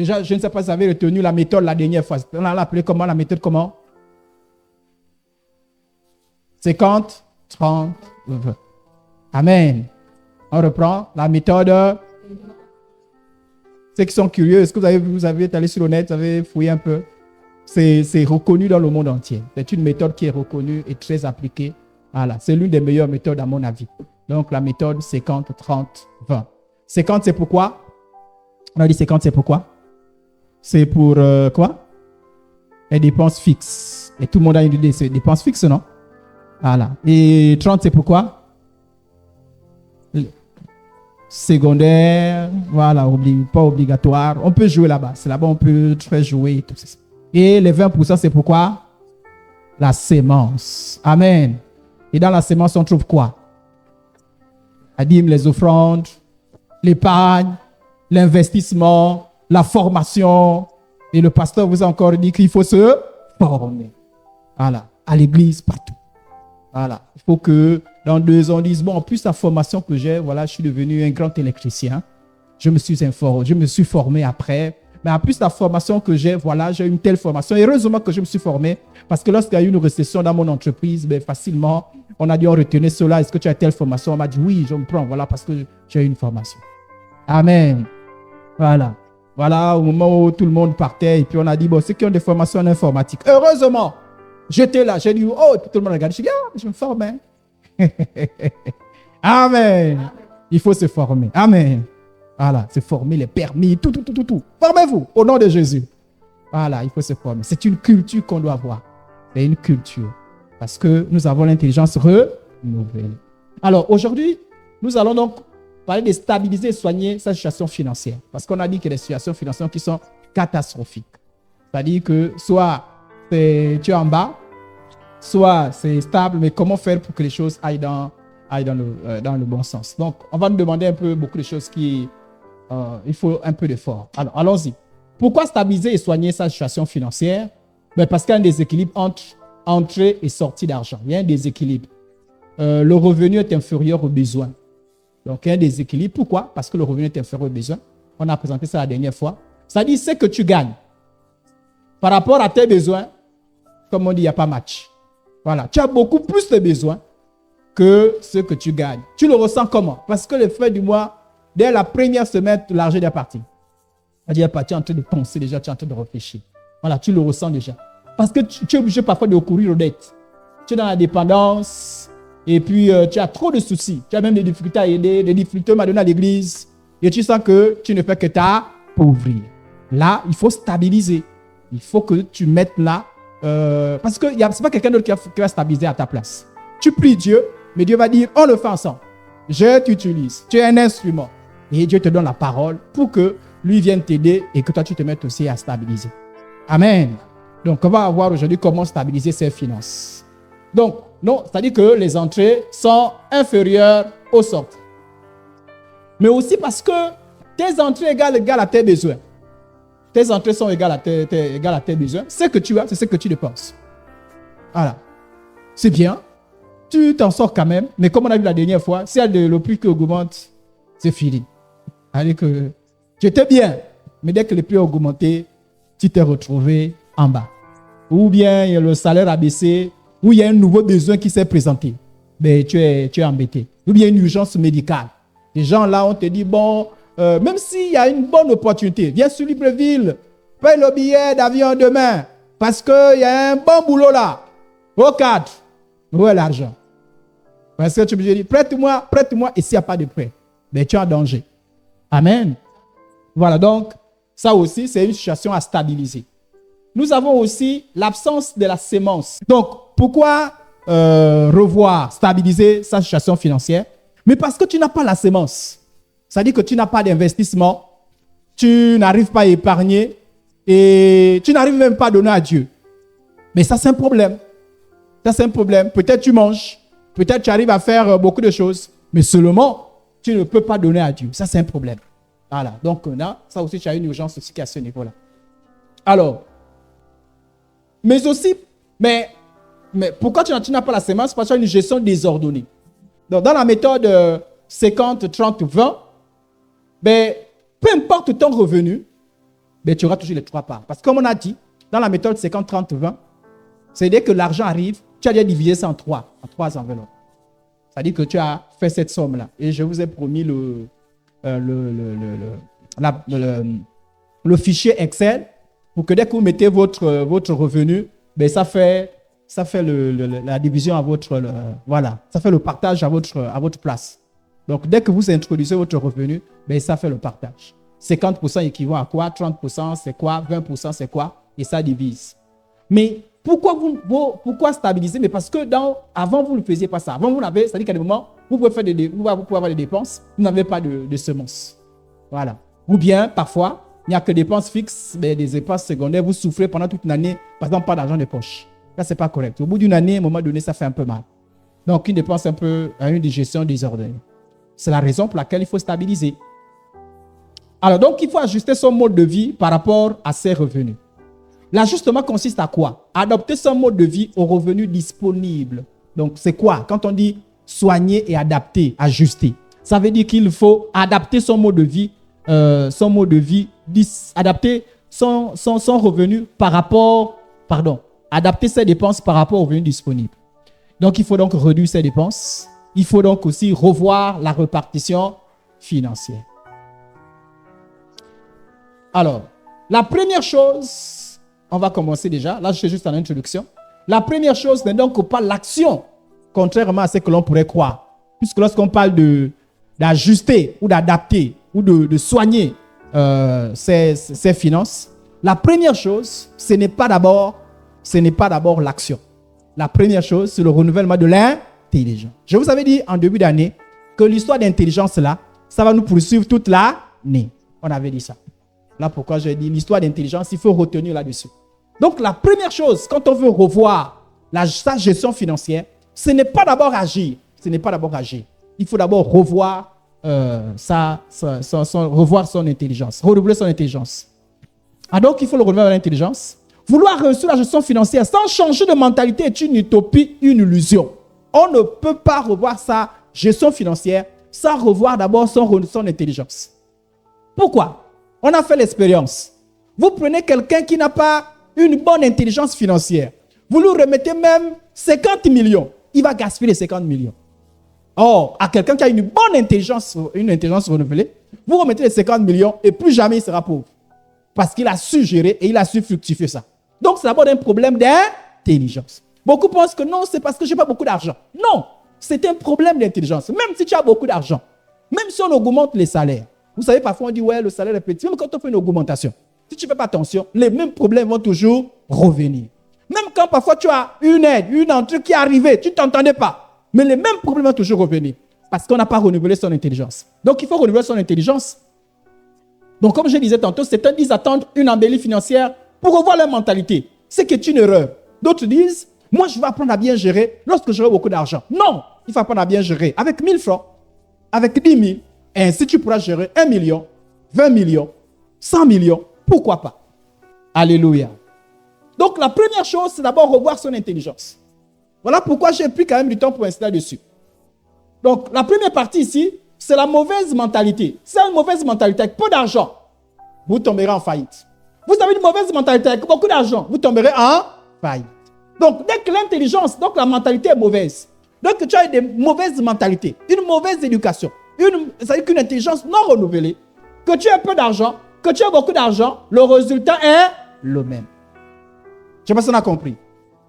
Déjà, je ne sais pas si vous avez retenu la méthode la dernière fois. On l'a appelée comment, la méthode comment? 50, 30, 20. Amen. On reprend la méthode. Ceux qui sont curieux, est-ce que vous avez été allé sur le net, vous avez fouillé un peu? C'est reconnu dans le monde entier. C'est une méthode qui est reconnue et très appliquée. Voilà, c'est l'une des meilleures méthodes à mon avis. Donc la méthode 50, 30, 20. 50, c'est pourquoi? On a dit 50, c'est pourquoi? C'est pour quoi? Les dépenses fixes. Et tout le monde a une idée, c'est dépenses fixes, non? Voilà. Et 30, c'est pourquoi? Secondaire, voilà, pas obligatoire. On peut jouer là-bas. C'est là-bas on peut très jouer et tout ça. Et les 20%, c'est pourquoi? La sémence. Amen. Et dans la sémence, on trouve quoi? La dîme, les offrandes, l'épargne, l'investissement, la formation. Et le pasteur vous a encore dit qu'il faut se former. Voilà. À l'église, partout. Voilà. Il faut que dans 2 ans, on dise, bon, en plus la formation que j'ai, voilà, je suis devenu un grand électricien. Je me suis informé, je me suis formé après. Mais en plus la formation que j'ai, voilà, j'ai une telle formation. Et heureusement que je me suis formé, parce que lorsqu'il y a eu une récession dans mon entreprise, ben, facilement, on a dit, on retenait cela. Est-ce que tu as telle formation? On m'a dit, oui, je me prends, voilà, parce que j'ai une formation. Amen. Voilà. Voilà, au moment où tout le monde partait, et puis on a dit, bon, ceux qui ont des formations en informatique, heureusement, j'étais là, j'ai dit, oh, tout le monde regarde. Je dis, ah, je me forme. Hein. Amen. Il faut se former. Amen. Voilà, se former, les permis, tout. Formez-vous au nom de Jésus. Voilà, il faut se former. C'est une culture qu'on doit avoir. C'est une culture. Parce que nous avons l'intelligence renouvelée. Alors, aujourd'hui, nous allons donc parler de stabiliser et soigner sa situation financière. Parce qu'on a dit qu'il y a des situations financières qui sont catastrophiques. C'est-à-dire que soit tu es en bas, soit c'est stable, mais comment faire pour que les choses aillent dans le bon sens. Donc, on va nous demander un peu beaucoup de choses qui... il faut un peu d'effort. Alors, allons-y. Pourquoi stabiliser et soigner sa situation financière? Ben parce qu'il y a un déséquilibre entre entrée et sortie d'argent. Il y a un déséquilibre. Le revenu est inférieur aux besoins. Donc, il y a un déséquilibre. Pourquoi? Parce que le revenu est inférieur aux besoins. On a présenté ça la dernière fois. C'est-à-dire, ce que tu gagnes par rapport à tes besoins, comme on dit, il n'y a pas match. Voilà. Tu as beaucoup plus de besoins que ce que tu gagnes. Tu le ressens comment? Parce que les fins du mois, dès la première semaine, l'argent est parti. Tu es en train de penser déjà, tu es en train de réfléchir. Voilà, tu le ressens déjà. Parce que tu es obligé parfois de recourir aux dettes. Tu es dans la dépendance et puis tu as trop de soucis. Tu as même des difficultés à aider, des difficultés à donner à l'église. Et tu sens que tu ne fais que t'appauvrir. Là, il faut stabiliser. Il faut que tu mettes là. Parce que ce n'est pas quelqu'un d'autre qui va stabiliser à ta place. Tu pries Dieu, mais Dieu va dire, on le fait ensemble. Je t'utilise. Tu es un instrument. Et Dieu te donne la parole pour que lui vienne t'aider et que toi, tu te mettes aussi à stabiliser. Amen. Donc, on va voir aujourd'hui comment stabiliser ses finances. Donc, non, c'est-à-dire que les entrées sont inférieures aux sorties. Mais aussi parce que tes entrées égales à tes besoins. Tes entrées sont égales à tes besoins. Ce que tu as, c'est ce que tu dépenses. Voilà. C'est bien. Tu t'en sors quand même. Mais comme on a vu la dernière fois, si il y a le prix qui augmente, c'est fini. C'est-à-dire que tu étais bien. Mais dès que le prix a augmenté, tu t'es retrouvé en bas. Ou bien le salaire a baissé, ou il y a un nouveau besoin qui s'est présenté. Mais tu es embêté. Ou bien une urgence médicale. Les gens là, on te dit, bon, même s'il y a une bonne opportunité, viens sur Libreville, paye le billet d'avion demain, parce qu'il y a un bon boulot là, au cadre. Où est l'argent? Parce que tu me dis, prête-moi, et s'il n'y a pas de prêt, ben, tu es en danger. Amen. Voilà, donc, ça aussi, c'est une situation à stabiliser. Nous avons aussi l'absence de la sémence. Donc, pourquoi revoir, stabiliser sa situation financière? Mais parce que tu n'as pas la sémence. C'est-à-dire que tu n'as pas d'investissement, tu n'arrives pas à épargner et tu n'arrives même pas à donner à Dieu. Mais ça, c'est un problème. Ça, c'est un problème. Peut-être tu manges, peut-être tu arrives à faire beaucoup de choses, mais seulement, tu ne peux pas donner à Dieu. Ça, c'est un problème. Voilà. Donc, là, ça aussi, tu as une urgence aussi qui est à ce niveau-là. Alors, mais aussi, mais pourquoi tu n'as pas la sémence? Parce que tu as une gestion désordonnée. Donc, dans la méthode 50, 30, 20, ben, peu importe ton revenu, mais tu auras toujours les 3 parts. Parce que comme on a dit, dans la méthode 50-30-20, c'est dès que l'argent arrive, tu as déjà divisé ça en 3 enveloppes. C'est-à-dire que tu as fait cette somme-là. Et je vous ai promis le fichier Excel pour que dès que vous mettez votre revenu, ben ça fait la division à votre... voilà, ça fait le partage à votre place. Donc, dès que vous introduisez votre revenu, ben ça fait le partage. 50% équivaut à quoi? 30% c'est quoi? 20% c'est quoi? Et ça divise. Mais pourquoi stabiliser? Mais parce que avant, vous ne faisiez pas ça. Avant, c'est-à-dire qu'à des moments, vous pouvez avoir des dépenses, vous n'avez pas de semences. Voilà. Ou bien, parfois, il n'y a que des dépenses fixes, mais des dépenses secondaires, vous souffrez pendant toute une année, par exemple, pas d'argent de poche. Là, ce n'est pas correct. Au bout d'une année, à un moment donné, ça fait un peu mal. Donc, une dépense un peu à une gestion désordonnée. C'est la raison pour laquelle il faut stabiliser. Alors, donc, il faut ajuster son mode de vie par rapport à ses revenus. L'ajustement consiste à quoi? Adapter son mode de vie aux revenus disponibles. Donc, c'est quoi? Quand on dit soigner et adapter, ajuster, ça veut dire qu'il faut adapter son mode de vie, adapter son revenu par rapport, adapter ses dépenses par rapport aux revenus disponibles. Donc, il faut donc réduire ses dépenses. Il faut donc aussi revoir la répartition financière. Alors, la première chose, on va commencer déjà. Là, je fais juste en introduction. La première chose n'est donc pas l'action, contrairement à ce que l'on pourrait croire. Puisque lorsqu'on parle d'ajuster ou d'adapter ou de soigner ses finances, la première chose, ce n'est pas d'abord l'action. La première chose, c'est le renouvellement de l'intelligence. Je vous avais dit en début d'année que l'histoire d'intelligence là, ça va nous poursuivre toute l'année. On avait dit ça. Là, pourquoi j'ai dit l'histoire d'intelligence, il faut retenir là-dessus. Donc, la première chose, quand on veut revoir sa gestion financière, ce n'est pas d'abord agir. Il faut d'abord revoir revoir son intelligence, renouveler son intelligence. Donc, il faut le renouveler de l'intelligence. Vouloir réussir la gestion financière sans changer de mentalité est une utopie, une illusion. On ne peut pas revoir sa gestion financière sans revoir d'abord son intelligence. Pourquoi? On a fait l'expérience. Vous prenez quelqu'un qui n'a pas une bonne intelligence financière. Vous lui remettez même 50 millions. Il va gaspiller les 50 millions. Or, à quelqu'un qui a une bonne intelligence renouvelée, vous remettez les 50 millions et plus jamais il sera pauvre. Parce qu'il a su gérer et il a su fructifier ça. Donc, c'est d'abord un problème d'intelligence. Beaucoup pensent que non, c'est parce que je n'ai pas beaucoup d'argent. Non, c'est un problème d'intelligence. Même si tu as beaucoup d'argent, même si on augmente les salaires. Vous savez, parfois on dit, ouais, le salaire est petit. Même quand on fait une augmentation, si tu ne fais pas attention, les mêmes problèmes vont toujours revenir. Même quand parfois tu as une aide, une entrée qui est arrivée, tu ne t'entendais pas. Mais les mêmes problèmes vont toujours revenir. Parce qu'on n'a pas renouvelé son intelligence. Donc, il faut renouveler son intelligence. Donc, comme je disais tantôt, certains disent attendre une embellie financière pour revoir leur mentalité. C'est une erreur. D'autres disent, moi, je vais apprendre à bien gérer lorsque j'aurai beaucoup d'argent. Non, il faut apprendre à bien gérer. Avec 1000 francs, avec 10 000, et ainsi tu pourras gérer 1 million, 20 millions, 100 millions, pourquoi pas? Alléluia. Donc, la première chose, c'est d'abord revoir son intelligence. Voilà pourquoi j'ai pris quand même du temps pour insister là-dessus. Donc, la première partie ici, c'est la mauvaise mentalité. C'est une mauvaise mentalité avec peu d'argent, vous tomberez en faillite. Vous avez une mauvaise mentalité avec beaucoup d'argent, vous tomberez en faillite. Donc, dès que l'intelligence, donc la mentalité est mauvaise, donc tu as une mauvaise mentalité, une mauvaise éducation, c'est-à-dire qu'une intelligence non renouvelée, que tu aies peu d'argent, que tu aies beaucoup d'argent, le résultat est le même. Je ne sais pas si on a compris.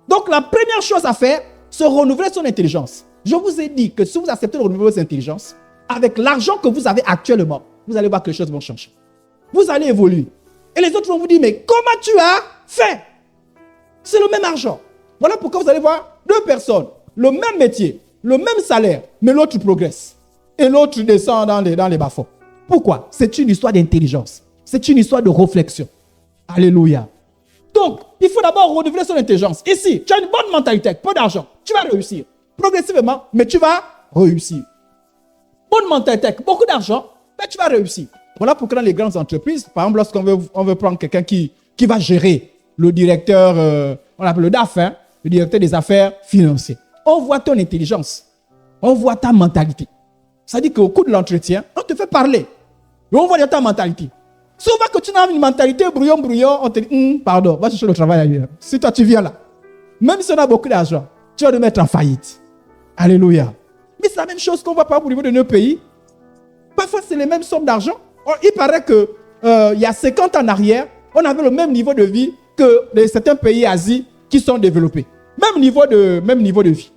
Donc, la première chose à faire, c'est renouveler son intelligence. Je vous ai dit que si vous acceptez de renouveler votre intelligence, avec l'argent que vous avez actuellement, vous allez voir que les choses vont changer. Vous allez évoluer. Et les autres vont vous dire, mais comment tu as fait? C'est le même argent. Voilà pourquoi vous allez voir deux personnes, le même métier, le même salaire, mais l'autre progresse. Et l'autre descend dans les bas-fonds. Pourquoi? C'est une histoire d'intelligence. C'est une histoire de réflexion. Alléluia. Donc, il faut d'abord renouveler son intelligence. Ici, tu as une bonne mentalité, avec peu d'argent, tu vas réussir. Progressivement, mais tu vas réussir. Bonne mentalité, avec beaucoup d'argent, mais tu vas réussir. Voilà pourquoi dans les grandes entreprises, par exemple, lorsqu'on veut prendre quelqu'un qui va gérer le directeur, on appelle le DAF, le directeur des affaires financières. On voit ton intelligence. On voit ta mentalité. Ça dit qu'au cours de l'entretien, on te fait parler. Et on voit ta mentalité. Souvent que tu as une mentalité brouillon, on te dit, pardon, va chercher le travail ailleurs. Si toi tu viens là, même si on a beaucoup d'argent, tu vas te mettre en faillite. Alléluia. Mais c'est la même chose qu'on voit pas au niveau de nos pays. Parfois, c'est les mêmes sommes d'argent. Il paraît que il y a 50 ans en arrière, on avait le même niveau de vie que certains pays d'Asie qui sont développés. Même niveau de vie.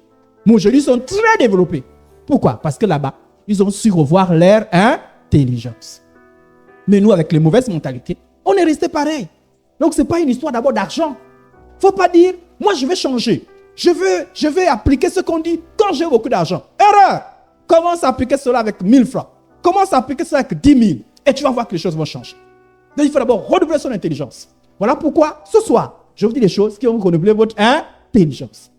Mais aujourd'hui, ils sont très développés. Pourquoi? Parce que là-bas, ils ont su revoir leur intelligence. Mais nous, avec les mauvaises mentalités, on est resté pareil. Donc, ce n'est pas une histoire d'abord d'argent. Il ne faut pas dire, moi, je vais changer. Je vais appliquer ce qu'on dit quand j'ai beaucoup d'argent. Erreur! Commence à appliquer cela avec 1000 francs. Commence à appliquer cela avec 10 000. Et tu vas voir que les choses vont changer. Donc, il faut d'abord redoubler son intelligence. Voilà pourquoi, ce soir, je vous dis des choses qui vont renouveler votre intelligence.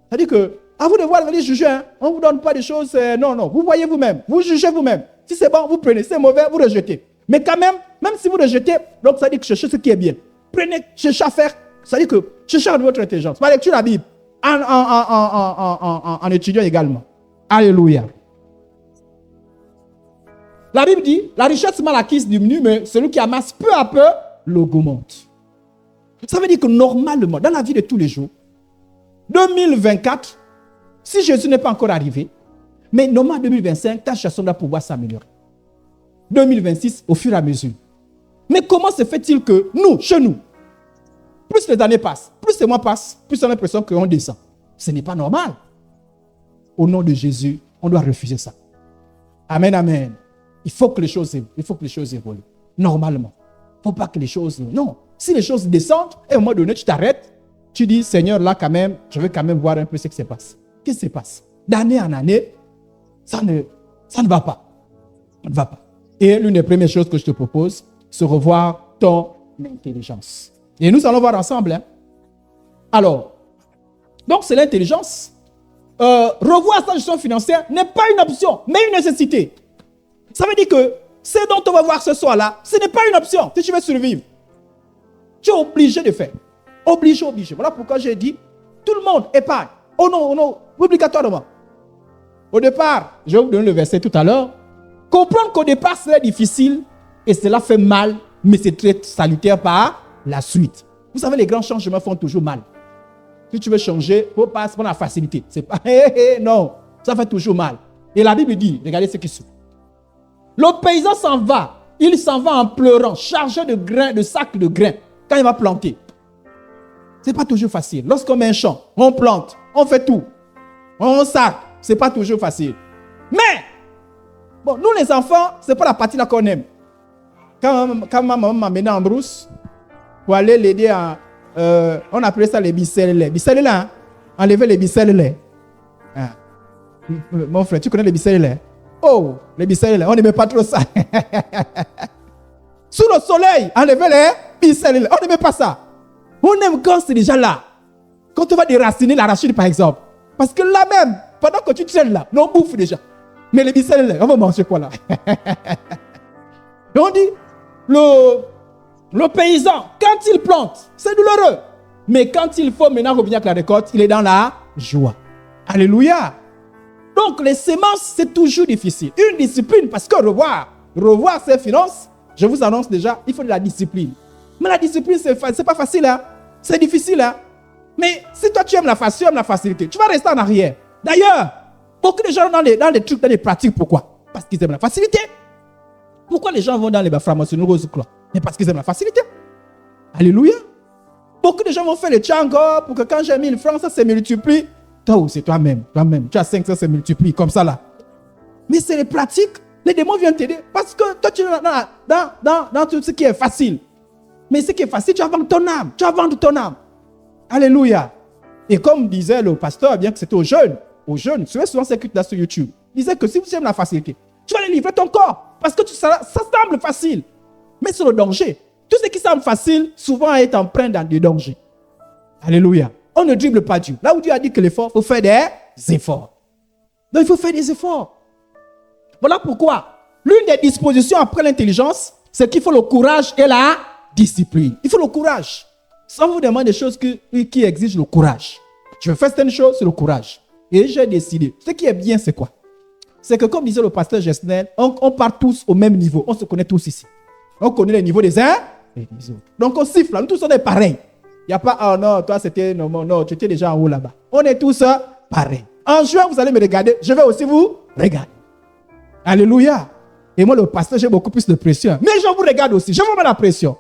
C'est-à-dire que, à vous de voir, les juger. On ne vous donne pas des choses. Non. Vous voyez vous-même. Vous jugez vous-même. Si c'est bon, vous prenez. Si c'est mauvais, vous rejetez. Mais quand même si vous rejetez, donc ça dit que cherchez ce qui est bien. Prenez, cherchez à faire. Ça dit que cherchez à votre intelligence. Par lecture de la Bible. En étudiant également. Alléluia. La Bible dit, la richesse mal acquise diminue, mais celui qui amasse peu à peu l'augmente. Ça veut dire que normalement, dans la vie de tous les jours, 2024, si Jésus n'est pas encore arrivé, mais normalement 2025, ta situation doit pouvoir s'améliorer. 2026, au fur et à mesure. Mais comment se fait-il que nous, chez nous, plus les années passent, plus les mois passent, plus on a l'impression qu'on descend. Ce n'est pas normal. Au nom de Jésus, on doit refuser ça. Amen, amen. Il faut que les choses évoluent. Normalement. Il ne faut pas que les choses... Non. Si les choses descendent, et à un moment donné, tu t'arrêtes, tu dis, Seigneur, là quand même, je veux quand même voir un peu ce qui se passe. Qu'est-ce qui se passe? D'année en année, ça ne va pas. Ça ne va pas. Et l'une des premières choses que je te propose, c'est revoir ton intelligence. Et nous allons voir ensemble. Alors, donc c'est l'intelligence. Revoir sa gestion financière n'est pas une option, mais une nécessité. Ça veut dire que ce dont on va voir ce soir-là, ce n'est pas une option si tu veux survivre. Tu es obligé de faire. Obligé. Voilà pourquoi j'ai dit, tout le monde épargne. Oh non, obligatoirement. Au départ, je vais vous donner le verset tout à l'heure. Comprendre qu'au départ, c'est difficile et cela fait mal, mais c'est très salutaire par la suite. Vous savez, les grands changements font toujours mal. Si tu veux changer, il faut pas prendre la facilité. C'est pas, non, ça fait toujours mal. Et la Bible dit, regardez ce qui suit. Le paysan s'en va. Il s'en va en pleurant, chargé de grains, de sacs de grains, quand il va planter. Ce n'est pas toujours facile. Lorsqu'on met un champ, on plante, on fait tout. On sac, ce n'est pas toujours facile. Mais, bon, nous les enfants, ce n'est pas la partie là qu'on aime. Quand ma maman m'a mené en brousse, pour aller l'aider à... on appelait ça les bicelles. Bicelles là, hein? Enlever les bicelles là. Ah. Mon frère, tu connais les bicelles là? Oh, les bicelles là, on n'aimait pas trop ça. Sous le soleil, enlever les bicelles là, on n'aimait pas ça. On aime quand c'est déjà là. Quand tu vas déraciner l'arachide par exemple. Parce que là même, pendant que tu traînes là, on bouffe déjà. Mais les bicelles là, on va manger quoi là? Et on dit, le paysan, quand il plante, c'est douloureux. Mais quand il faut maintenant revenir avec la récolte, il est dans la joie. Alléluia. Donc les semences, c'est toujours difficile. Une discipline, parce que revoir ses finances, je vous annonce déjà, il faut de la discipline. Mais la discipline, c'est pas facile. Hein? C'est difficile. Hein? Mais si toi, tu aimes la facilité, tu vas rester en arrière. D'ailleurs, beaucoup de gens dans les trucs, dans les pratiques, pourquoi? Parce qu'ils aiment la facilité. Pourquoi les gens vont dans les francs-maçonneries rose clan? Mais parce qu'ils aiment la facilité. Alléluia. Beaucoup de gens vont faire le tchango pour que quand j'ai 1000 francs, ça se multiplie. Toi, c'est toi-même. Tu as 5, ça se multiplie comme ça là. Mais c'est les pratiques. Les démons viennent t'aider. Parce que toi, tu es dans tout ce qui est facile. Mais ce qui est facile, tu vas vendre ton âme. Tu vas vendre ton âme. Alléluia. Et comme disait le pasteur, bien que c'était aux jeunes, tu vois souvent ces clips là sur YouTube, il disait que si vous aimes la facilité, tu vas aller livrer ton corps. Parce que ça semble facile. Mais c'est le danger. Tout ce qui semble facile, souvent est empreint dans des dangers. Alléluia. On ne dribble pas Dieu. Là où Dieu a dit que l'effort, il faut faire des efforts. Donc il faut faire des efforts. Voilà pourquoi l'une des dispositions après l'intelligence, c'est qu'il faut le courage et la discipline. Il faut le courage. Ça vous demande des choses qui exigent le courage. Je veux faire certaines choses, c'est le courage. Et j'ai décidé. Ce qui est bien, c'est quoi? C'est que comme disait le pasteur Gesnel, on part tous au même niveau. On se connaît tous ici. On connaît les niveaux des uns et des autres. Donc on siffle, nous tous on est pareils. Il n'y a pas, oh non, toi c'était, non, tu étais déjà en haut là-bas. On est tous pareils. En juin, vous allez me regarder, je vais aussi vous regarder. Alléluia. Et moi, le pasteur, j'ai beaucoup plus de pression. Mais je vous regarde aussi, je vous mets la pression.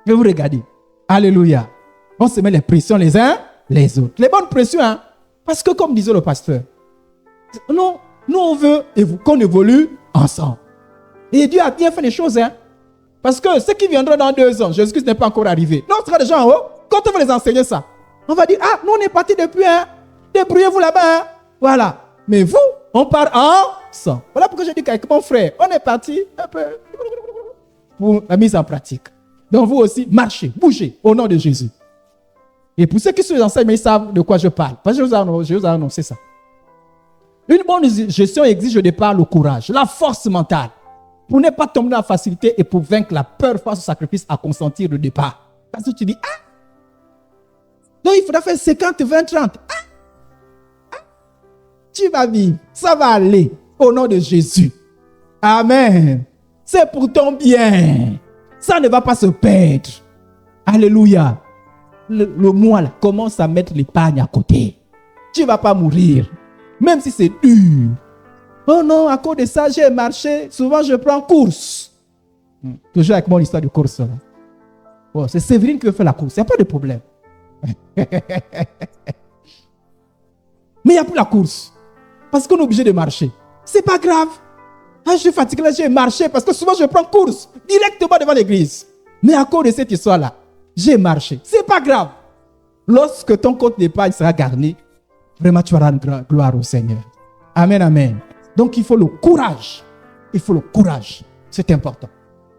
Je vais vous regarder. Alléluia. On se met les pressions les uns les autres. Les bonnes pressions, hein. Parce que comme disait le pasteur, non, nous on veut qu'on évolue ensemble. Et Dieu a bien fait les choses, hein. Parce que ce qui viendra dans 2 ans, Jésus-Christ n'est pas encore arrivé. Non, on sera déjà en haut. Quand on va les enseigner ça, on va dire, ah, nous on est parti depuis, hein. Débrouillez-vous là-bas, hein. Voilà. Mais vous, on part ensemble. Voilà pourquoi j'ai dit qu'avec mon frère, on est parti un peu pour la mise en pratique. Donc vous aussi, marchez, bougez au nom de Jésus. Et pour ceux qui sont enseignants, ils savent de quoi je parle. Parce que je vous ai annoncé ça. Une bonne gestion exige au départ le courage, la force mentale. Pour ne pas tomber dans la facilité et pour vaincre la peur face au sacrifice à consentir au départ. Parce que tu dis, ah, donc il faudra faire 50, 20, 30. Tu vas vivre, ça va aller au nom de Jésus. Amen. C'est pour ton bien. Ça ne va pas se perdre. Alléluia. Le mois là, commence à mettre l'épargne à côté. Tu ne vas pas mourir. Même si c'est dur. Oh non, à cause de ça, j'ai marché. Souvent, je prends course. Toujours avec mon histoire de course. Là. Oh, c'est Séverine qui veut faire la course. Il n'y a pas de problème. Mais il n'y a plus la course. Parce qu'on est obligé de marcher. C'est pas grave. Ah, je suis fatigué, là, j'ai marché parce que souvent je prends course directement devant l'église. Mais à cause de cette histoire-là, j'ai marché. C'est pas grave. Lorsque ton compte d'épargne sera garni, vraiment tu vas rendre gloire au Seigneur. Amen, amen. Donc il faut le courage. Il faut le courage. C'est important.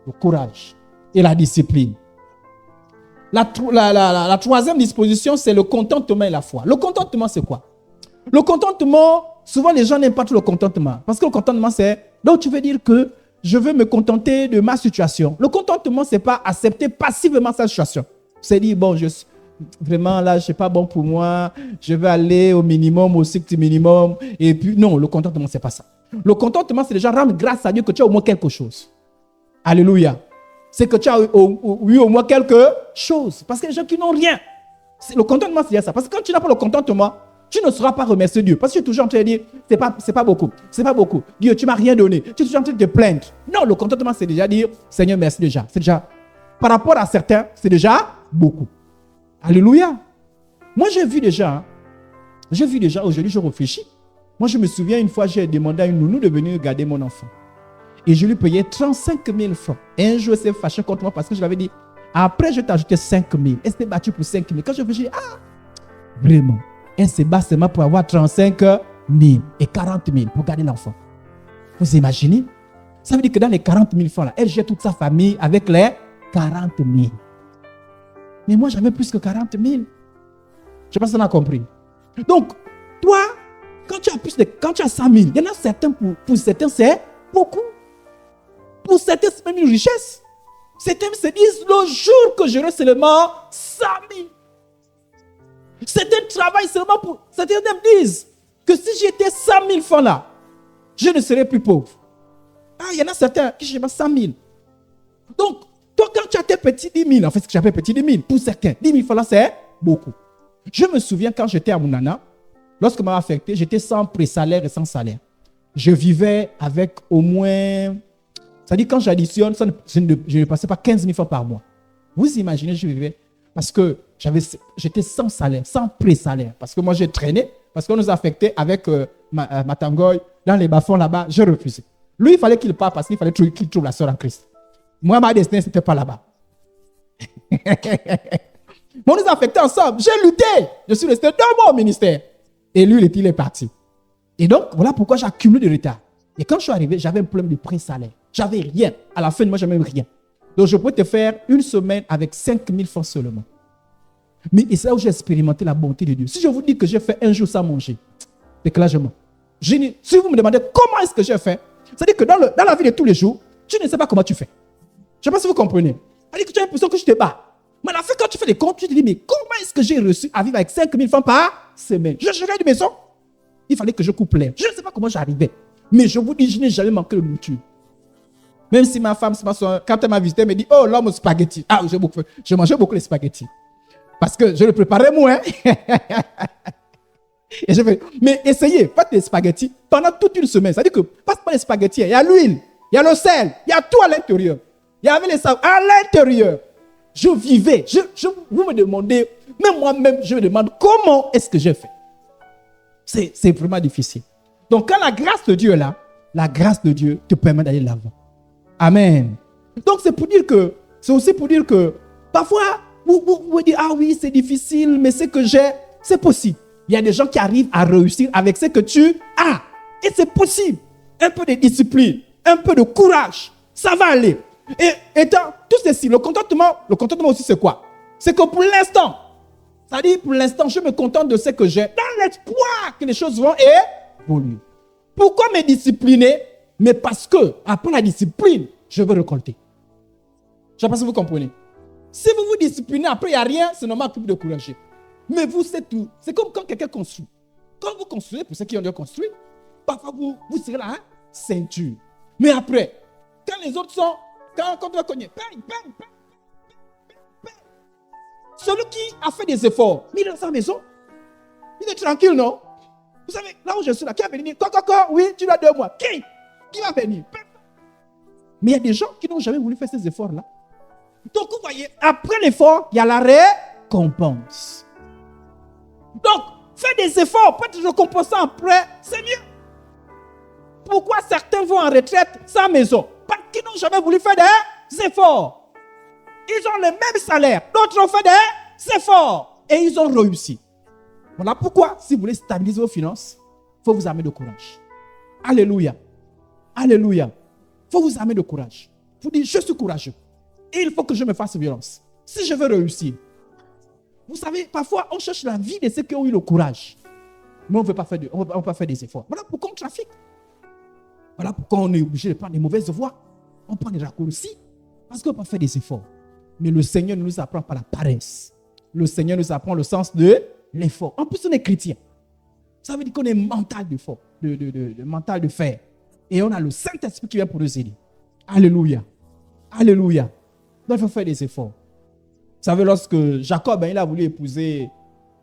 Le courage et la discipline. La troisième disposition, c'est le contentement et la foi. Le contentement, c'est quoi? Le contentement, souvent les gens n'aiment pas tout le contentement. Parce que le contentement, c'est... Donc tu veux dire que je veux me contenter de ma situation. Le contentement, ce n'est pas accepter passivement sa situation. C'est dire, bon, vraiment là, ce n'est pas bon pour moi. Je vais aller au minimum, au strict minimum. Et puis, non, le contentement, ce n'est pas ça. Le contentement, c'est déjà rendre grâce à Dieu que tu as au moins quelque chose. Alléluia. C'est que tu as eu au moins quelque chose. Parce que les gens qui n'ont rien. Le contentement, c'est ça. Parce que quand tu n'as pas le contentement, tu ne sauras pas remercier Dieu. Parce que tu es toujours en train de dire, c'est pas beaucoup. C'est pas beaucoup. Dieu, tu ne m'as rien donné. Tu es toujours en train de te plaindre. Non, le contentement, c'est déjà dire, Seigneur, merci déjà. C'est déjà, par rapport à certains, c'est déjà beaucoup. Alléluia. Moi, j'ai vu déjà, aujourd'hui, je réfléchis. Moi, je me souviens, une fois, j'ai demandé à une nounou de venir garder mon enfant. Et je lui payais 35 000 francs. Et un jour, elle s'est fâchée contre moi parce que je lui avais dit, après, je t'ai ajouté 5 000. Elle s'est battue pour 5 000. Quand je réfléchis, vraiment. Elle se bat seulement pour avoir 35 000 et 40 000 pour garder l'enfant. Vous imaginez? Ça veut dire que dans les 40 000 francs, là, elle gère toute sa famille avec les 40 000. Mais moi, j'avais plus que 40 000. Je ne sais pas si on a compris. Donc, toi, quand tu as 100 000, il y en a certains, pour certains, c'est beaucoup. Pour certains, c'est même une richesse. Certains se disent, le jour que j'aurai seulement 100 000. Certains travaillent seulement pour... Certains disent que si j'étais 100 000 francs là, je ne serais plus pauvre. Il y en a certains qui cherchent 100 000. Donc, toi, quand tu as tes petits 10 000, en fait, ce que j'appelle petits 10 000, pour certains, 10 000 francs là, c'est beaucoup. Je me souviens quand j'étais à Mounana, lorsque m'a affecté, j'étais sans pré-salaire et sans salaire. Je vivais avec au moins... C'est-à-dire, quand j'additionne, je ne passais pas 15 000 francs par mois. Vous imaginez, je vivais... Parce que j'étais sans salaire, sans pré-salaire. Parce que moi, j'ai traîné. Parce qu'on nous affectait avec Matangoy dans les bas-fonds là-bas. J'ai refusé. Lui, il fallait qu'il parte parce qu'il fallait qu'il trouve la sœur en Christ. Moi, ma destinée, ce n'était pas là-bas. On nous affectait ensemble. J'ai lutté. Je suis resté 2 mois au ministère. Et lui, il est parti. Et donc, voilà pourquoi j'ai accumulé de retard. Et quand je suis arrivé, j'avais un problème de pré-salaire. J'avais rien. À la fin de moi, j'avais même rien. Donc, je pouvais te faire une semaine avec 5 000 francs seulement. Mais c'est là où j'ai expérimenté la bonté de Dieu. Si je vous dis que j'ai fait un jour sans manger, c'est que là, je mens. Si vous me demandez comment est-ce que j'ai fait, c'est-à-dire que dans la vie de tous les jours, tu ne sais pas comment tu fais. Je ne sais pas si vous comprenez. C'est-à-dire que tu as l'impression que je te bats. Mais à la fin, quand tu fais des comptes, tu te dis, mais comment est-ce que j'ai réussi à vivre avec 5 000 francs par semaine? Je gérais une maison. Il fallait que je coupe l'air. Je ne sais pas comment j'arrivais. Mais je vous dis, je n'ai jamais manqué de nourriture. Même si ma femme, quand elle m'a visité, elle me dit, oh, l'homme au spaghetti. Ah, je mangeais beaucoup les spaghettis. Parce que je le préparais moi. Hein? Et je fais, mais essayez, faites des spaghettis pendant toute une semaine. C'est-à-dire que, passe pas les spaghettis, il y a l'huile, il y a le sel, il y a tout à l'intérieur. Il y avait les savons à l'intérieur. Je vivais. Vous me demandez, même moi-même, je me demande comment est-ce que j'ai fait. C'est vraiment difficile. Donc, quand la grâce de Dieu est là, la grâce de Dieu te permet d'aller de l'avant. Amen. Donc, c'est aussi pour dire que, parfois, vous dites, ah oui, c'est difficile, mais ce que j'ai, c'est possible. Il y a des gens qui arrivent à réussir avec ce que tu as. Et c'est possible. Un peu de discipline, un peu de courage, ça va aller. Et dans tout ceci, le contentement aussi, c'est quoi? C'est que pour l'instant, ça dit pour l'instant, je me contente de ce que j'ai, dans l'espoir que les choses vont évoluer. Pourquoi me discipliner? Mais parce que, après la discipline, je veux récolter. Je ne sais pas si vous comprenez. Si vous vous disciplinez, après il n'y a rien, c'est normal que vous vous découragez. Mais vous, c'est tout. C'est comme quand quelqu'un construit. Quand vous construisez, pour ceux qui ont déjà construit, parfois vous serez là, hein, ceinture. Mais après, quand les autres sont, quand on va cogner, bang, bang, bang, bang. Celui qui a fait des efforts, mais il est dans sa maison, il est tranquille, non? Vous savez, là où je suis là, qui va venir? Quoi, oui, tu as 2 mois. Qui va venir? Mais il y a des gens qui n'ont jamais voulu faire ces efforts-là. Donc, vous voyez, après l'effort, il y a la récompense. Donc, faites des efforts, peut-être récompenser après, c'est mieux. Pourquoi certains vont en retraite sans maison? Parce qu'ils n'ont jamais voulu faire des efforts. Ils ont le même salaire. D'autres ont fait des efforts. Et ils ont réussi. Voilà pourquoi, si vous voulez stabiliser vos finances, il faut vous armer de courage. Alléluia. Alléluia. Il faut vous armer de courage. Il faut dire, je suis courageux. Et il faut que je me fasse violence. Si je veux réussir. Vous savez, parfois, on cherche la vie de ceux qui ont eu le courage. Mais on ne veut pas faire des efforts. Voilà pourquoi on trafique. Voilà pourquoi on est obligé de prendre des mauvaises voies. On prend des raccourcis. Parce qu'on ne peut pas faire des efforts. Mais le Seigneur ne nous apprend pas la paresse. Le Seigneur nous apprend le sens de l'effort. En plus, on est chrétien. Ça veut dire qu'on est mental d'effort, mental de fer. Et on a le Saint-Esprit qui vient pour nous aider. Alléluia. Alléluia. Donc, il faut faire des efforts. Vous savez, lorsque Jacob, il a voulu épouser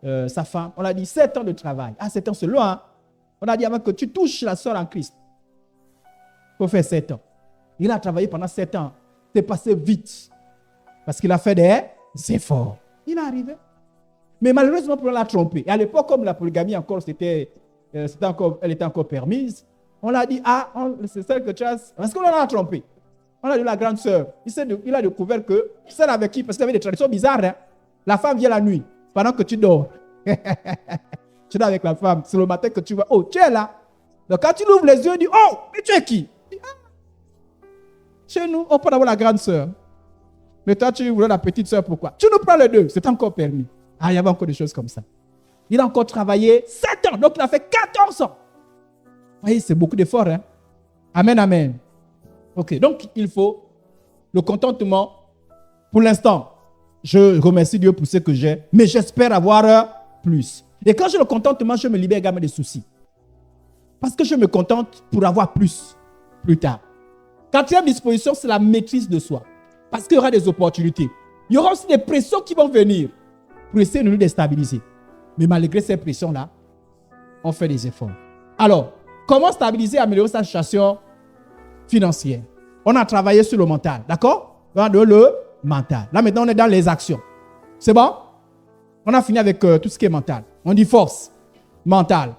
sa femme, on a dit 7 ans de travail. Ah, 7 ans, c'est loin. Hein? On a dit avant que tu touches la sœur en Christ. Il faut faire 7 ans. Il a travaillé pendant 7 ans. C'est passé vite. Parce qu'il a fait des efforts. Il est arrivé. Mais malheureusement, pour l'a trompé. Et à l'époque, comme la polygamie encore, elle était encore permise, on l'a dit, c'est celle que tu as. Parce qu'on l'a trompé. On a dit la grande sœur. Il a découvert que celle avec qui, parce qu'il y avait des traditions bizarres, hein, la femme vient la nuit, pendant que tu dors. Tu dors avec la femme. C'est le matin que tu vois, oh, tu es là. Donc quand tu ouvres les yeux, tu dis, oh, mais tu es qui? Chez nous, on peut avoir la grande sœur. Mais toi, tu voulais la petite sœur, pourquoi? Tu nous prends les deux, c'est encore permis. Ah, il y avait encore des choses comme ça. Il a encore travaillé 7 ans, donc il a fait 14 ans. Vous voyez, c'est beaucoup d'efforts. Hein? Amen, amen. Ok, donc il faut le contentement. Pour l'instant, je remercie Dieu pour ce que j'ai, mais j'espère avoir plus. Et quand j'ai le contentement, je me libère également des soucis. Parce que je me contente pour avoir plus tard. Quatrième disposition, c'est la maîtrise de soi. Parce qu'il y aura des opportunités. Il y aura aussi des pressions qui vont venir pour essayer de nous déstabiliser. Mais malgré ces pressions-là, on fait des efforts. Alors, comment stabiliser et améliorer sa situation financière? On a travaillé sur le mental, d'accord? Dans le mental. Là, maintenant, on est dans les actions. C'est bon? On a fini avec tout ce qui est mental. On dit force, mental,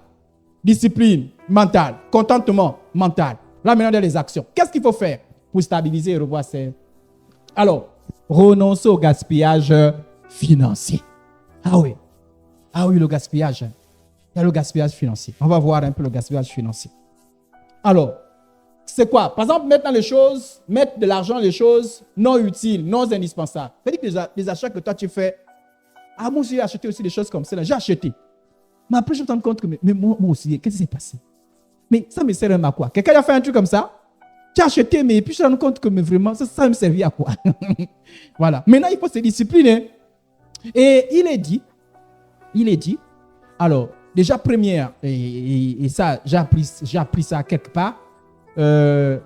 discipline, mental, contentement, mental. Là, maintenant, on est dans les actions. Qu'est-ce qu'il faut faire pour stabiliser et revoir ces... Alors, renoncer au gaspillage financier. Ah oui, le gaspillage. Il y a le gaspillage financier. On va voir un peu le gaspillage financier. Alors, c'est quoi? Par exemple, mettre de l'argent dans les choses non utiles, non indispensables. C'est-à-dire que les achats que toi tu fais, moi j'ai acheté aussi des choses comme ça. J'ai acheté. Mais après, je me rends compte que, mais moi aussi, qu'est-ce qui s'est passé? Mais ça me sert à quoi? Quelqu'un a fait un truc comme ça? Tu as acheté, mais puis je me rends compte que mais vraiment, ça me servit à quoi? Voilà. Maintenant, il faut se discipliner. Et il est dit, alors, déjà première, et ça, j'ai appris ça quelque part,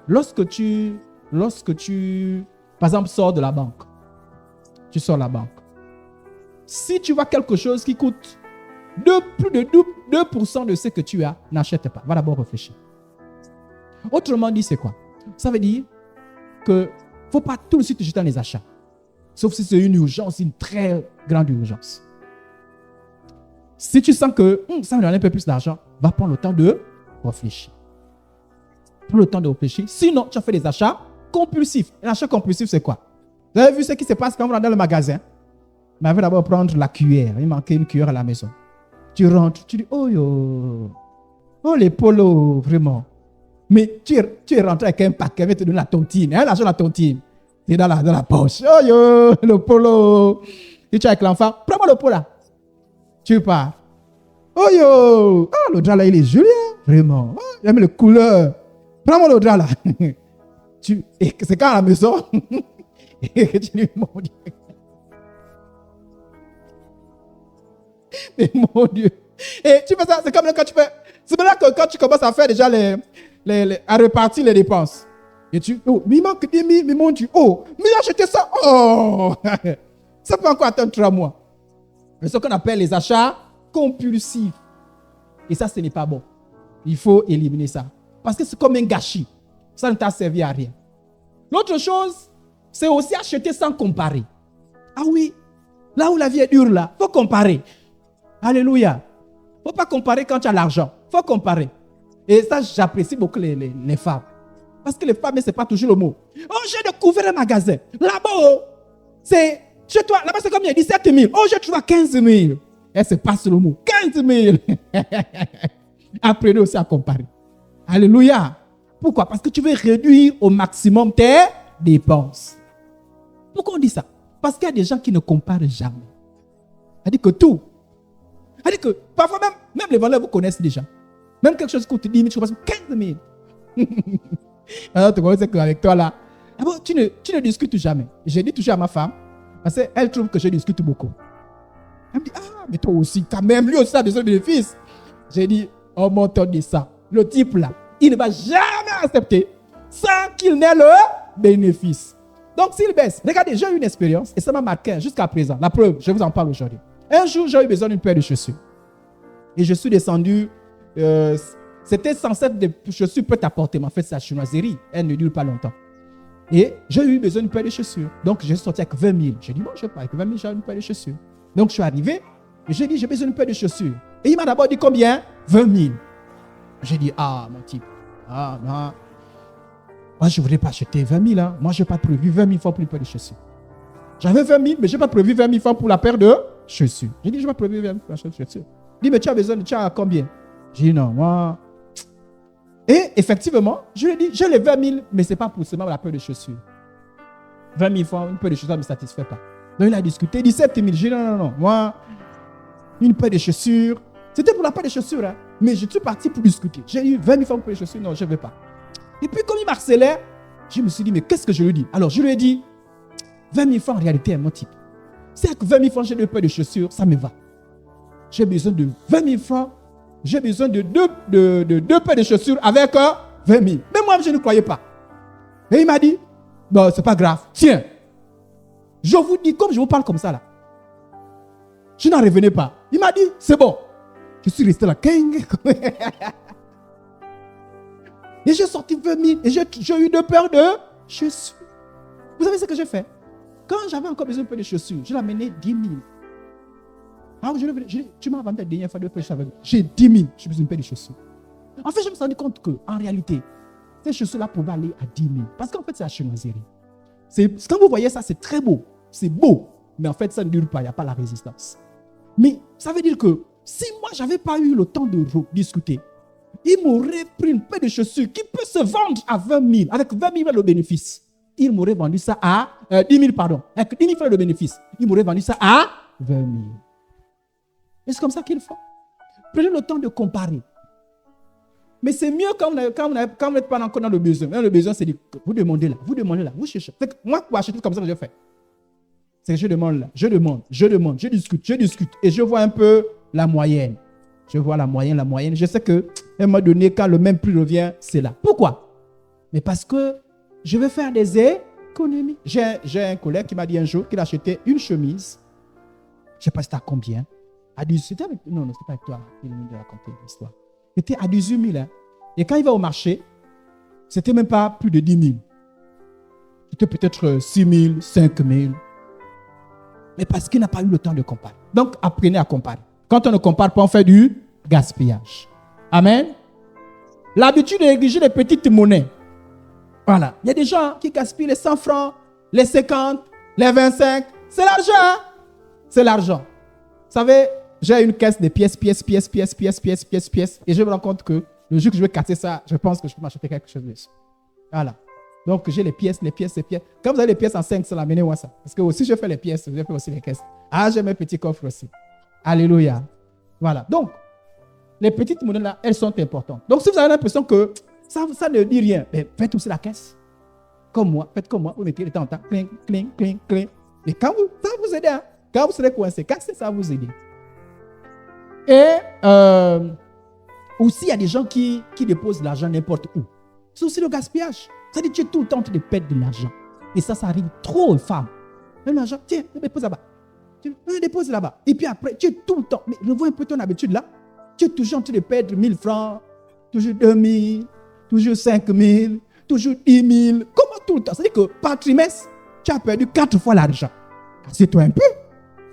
lorsque tu lorsque tu, par exemple, sors de la banque, tu sors de la banque. Si tu vois quelque chose qui coûte plus de 2% de ce que tu as, n'achète pas. Va d'abord réfléchir. Autrement dit, c'est quoi? Ça veut dire qu'il ne faut pas tout de suite jeter dans les achats. Sauf si c'est une urgence, une très grande urgence. Si tu sens que ça me donne un peu plus d'argent, va prendre le temps de réfléchir. Prends le temps de réfléchir. Sinon, tu as fait des achats compulsifs. L'achat compulsif, c'est quoi? Vous avez vu ce qui se passe quand vous rentrez dans le magasin? Mais il d'abord prendre la cuillère. Il manquait une cuillère à la maison. Tu rentres, tu dis, oh yo, oh les polos, vraiment. Mais tu es rentré avec un paquet, il va te donner la tontine. Hein, l'argent de la tontine. C'est dans la poche. Oh yo, le polo. Et tu es avec l'enfant, prends-moi le polo là. Tu pars. Oh yo, oh, le drap là, il est joli, hein? Vraiment. Oh, j'aime les couleurs. Prends-moi le drap là. Et c'est quand à la maison. Et tu dis, mon Dieu. Mais mon Dieu. Et tu fais ça, c'est comme quand tu fais. C'est là que quand tu commences à faire déjà à répartir les dépenses. Et tu, oh, mais il manque 10 000, mais mon Dieu, oh, mais j'ai acheté ça, oh. Ça peut encore attendre 3 mois. C'est ce qu'on appelle les achats compulsifs. Et ça, ce n'est pas bon. Il faut éliminer ça. Parce que c'est comme un gâchis. Ça ne t'a servi à rien. L'autre chose, c'est aussi acheter sans comparer. Ah oui, là où la vie est dure, là, il faut comparer. Alléluia. Il ne faut pas comparer quand tu as l'argent. Il faut comparer. Et ça, j'apprécie beaucoup les femmes. Parce que les femmes, ce n'est pas toujours le mot. Oh, j'ai découvert un magasin. Là-bas, oh, c'est chez toi. Là-bas, c'est combien? 17 000. Oh, j'ai trouvé 15 000. Et c'est pas sur le mot. 15 000. Apprenez aussi à comparer. Alléluia. Pourquoi? Parce que tu veux réduire au maximum tes dépenses. Pourquoi on dit ça? Parce qu'il y a des gens qui ne comparent jamais. C'est-à-dire que tout. C'est-à-dire que parfois même les valeurs vous connaissent déjà. Même quelque chose coûte 10 000, tu passes 15 000. Alors tu connais qu'avec toi là, tu ne discutes jamais. J'ai dit toujours à ma femme, parce qu'elle trouve que je discute beaucoup. Elle me dit, ah, mais toi aussi, quand même, lui aussi a besoin de bénéfices. J'ai dit, oh mon temps de ça. Le type là, il ne va jamais accepter sans qu'il n'ait le bénéfice. Donc s'il baisse, regardez, j'ai eu une expérience et ça m'a marqué jusqu'à présent. La preuve, je vous en parle aujourd'hui. Un jour, j'ai eu besoin d'une paire de chaussures. Et je suis descendu. C'était censé être des chaussures prêtes à porter. Mais en fait, c'est la chinoiserie. Elle ne dure pas longtemps. Et j'ai eu besoin d'une paire de chaussures. Donc, j'ai sorti avec 20 000. J'ai dit, bon, je sais pas, avec 20 000, j'ai une paire de chaussures. Donc, je suis arrivé. Et j'ai dit, j'ai besoin d'une paire de chaussures. Et il m'a d'abord dit combien? 20 000. J'ai dit, ah, mon type. Ah, non. Moi, je ne voudrais pas acheter 20 000. Hein. Moi, je n'ai pas prévu 20 000 francs pour une paire de chaussures. J'avais 20 000, mais je n'ai pas prévu 20 000 francs pour la paire de chaussures. J'ai dit, je n'ai pas prévu 20 000 pour la paire de chaussures. Il dit, mais tu as besoin de, tu as combien? J'ai dit, non, moi. Et effectivement, je lui ai dit, j'ai les 20 000, mais ce n'est pas pour seulement la paire de chaussures. 20 000 francs, une paire de chaussures ne me satisfait pas. Donc il a discuté, 17 000. J'ai dit, non, moi, une paire de chaussures. C'était pour la paire de chaussures, hein, mais je suis parti pour discuter. J'ai eu 20 000 francs pour les chaussures, non, je ne veux pas. Et puis, comme il m'harcelait, je me suis dit, mais qu'est-ce que je lui dis? Alors, je lui ai dit, 20 000 francs en réalité est mon type. Si avec 20 000 francs, j'ai deux paires de chaussures, ça me va. J'ai besoin de 20 000 francs. J'ai besoin de deux paires de chaussures avec 20 000. Mais moi, je ne croyais pas. Et il m'a dit, bon, c'est pas grave. Tiens, je vous dis, comme je vous parle comme ça là, je n'en revenais pas. Il m'a dit, c'est bon. Je suis resté là. Et j'ai sorti 20 000 et j'ai eu deux paires de chaussures. Vous savez ce que j'ai fait? Quand j'avais encore besoin de paires de chaussures, je l'ai amené 10 000. Alors, tu m'as vendu la dernière fois de paires de chaussures. J'ai 10 000. J'ai besoin d'une paire de chaussures. En fait, je me suis rendu compte qu'en réalité, ces chaussures-là pouvaient aller à 10 000. Parce qu'en fait, c'est la chinoiserie. Quand vous voyez ça, c'est très beau. C'est beau. Mais en fait, ça ne dure pas. Il n'y a pas la résistance. Mais ça veut dire que si moi, je n'avais pas eu le temps de discuter, il m'aurait pris une paire de chaussures qui peut se vendre à 20 000. Avec 20 000 le bénéfice. Il m'aurait vendu ça à 10 000, pardon. Avec 10 000 le bénéfice. Il m'aurait vendu ça à 20 000. Et c'est comme ça qu'il faut. Prenez le temps de comparer. Mais c'est mieux quand vous n'êtes pas encore dans le besoin. Dans le besoin, c'est de vous demandez là, vous cherchez. Moi, pour acheter comme ça, je fais. C'est que je demande là, je discute. Et je vois un peu la moyenne. Je vois la moyenne. Je sais qu'à un moment donné, quand le même prix revient, c'est là. Pourquoi? Mais parce que je vais faire des économies. J'ai un collègue qui m'a dit un jour qu'il a acheté une chemise. Je ne sais pas c'était à combien. C'était avec, non, c'était pas avec toi. Il m'a raconté l'histoire. C'était à 18 000. Hein. Et quand il va au marché, c'était même pas plus de 10 000. C'était peut-être 6 000, 5 000. Mais parce qu'il n'a pas eu le temps de comparer. Donc, apprenez à comparer. Quand on ne compare pas, on fait du gaspillage. Amen. L'habitude de négliger les petites monnaies. Voilà. Il y a des gens qui gaspillent les 100 francs, les 50, les 25. C'est l'argent. C'est l'argent. Vous savez, j'ai une caisse de pièces. Et je me rends compte que le jour que je vais casser ça, je pense que je peux m'acheter quelque chose dessus. Voilà. Donc, j'ai les pièces. Quand vous avez les pièces en 5, amenez-moi ça. Parce que aussi, je fais les pièces, je fais aussi les caisses. Ah, j'ai mes petits coffres aussi. Alléluia. Voilà. Donc, les petites monnaies là, elles sont importantes. Donc, si vous avez l'impression que ça ne dit rien, faites aussi la caisse. Comme moi, faites comme moi. Vous mettez le temps en temps. Cling, cling, cling, cling. Et quand ça va vous aider. Hein? Quand vous serez coincé, cassez, ça va vous aider. Et aussi, il y a des gens qui déposent l'argent n'importe où. C'est aussi le gaspillage. Ça dit, tu es tout le temps en train de perdre de l'argent. Et ça arrive trop aux femmes. Même l'argent, tiens, dépose là-bas. Tu déposes là-bas. Et puis après, tu es tout le temps. Mais revois un peu ton habitude là. Tu es toujours en train de perdre 1 000 francs, toujours 2 000, toujours 5 000, toujours 10 000. Comment tout le temps? C'est-à-dire que par trimestre, tu as perdu 4 fois l'argent. Assieds-toi un peu.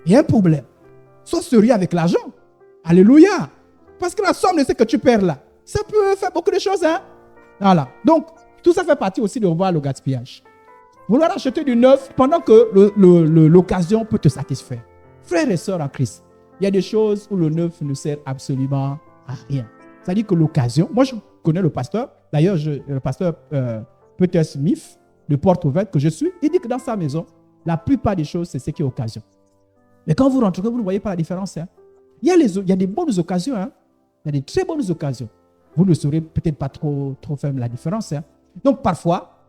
Il y a un problème. Sois sérieux avec l'argent. Alléluia. Parce que la somme de ce que tu perds là, ça peut faire beaucoup de choses. Hein? Voilà. Donc, tout ça fait partie aussi de revoir le gaspillage. Vouloir acheter du neuf pendant que l'occasion peut te satisfaire. Frères et sœurs en Christ, il y a des choses où le neuf ne sert absolument à rien. C'est-à-dire que l'occasion, moi je connais le pasteur, d'ailleurs le pasteur Peter Smith, de Porte Ouverte que je suis, il dit que dans sa maison, la plupart des choses, c'est ce qui est occasion. Mais quand vous rentrez, vous ne voyez pas la différence. Hein? Il y a des bonnes occasions, hein? Il y a des très bonnes occasions. Vous ne saurez peut-être pas trop faire la différence. Hein? Donc parfois,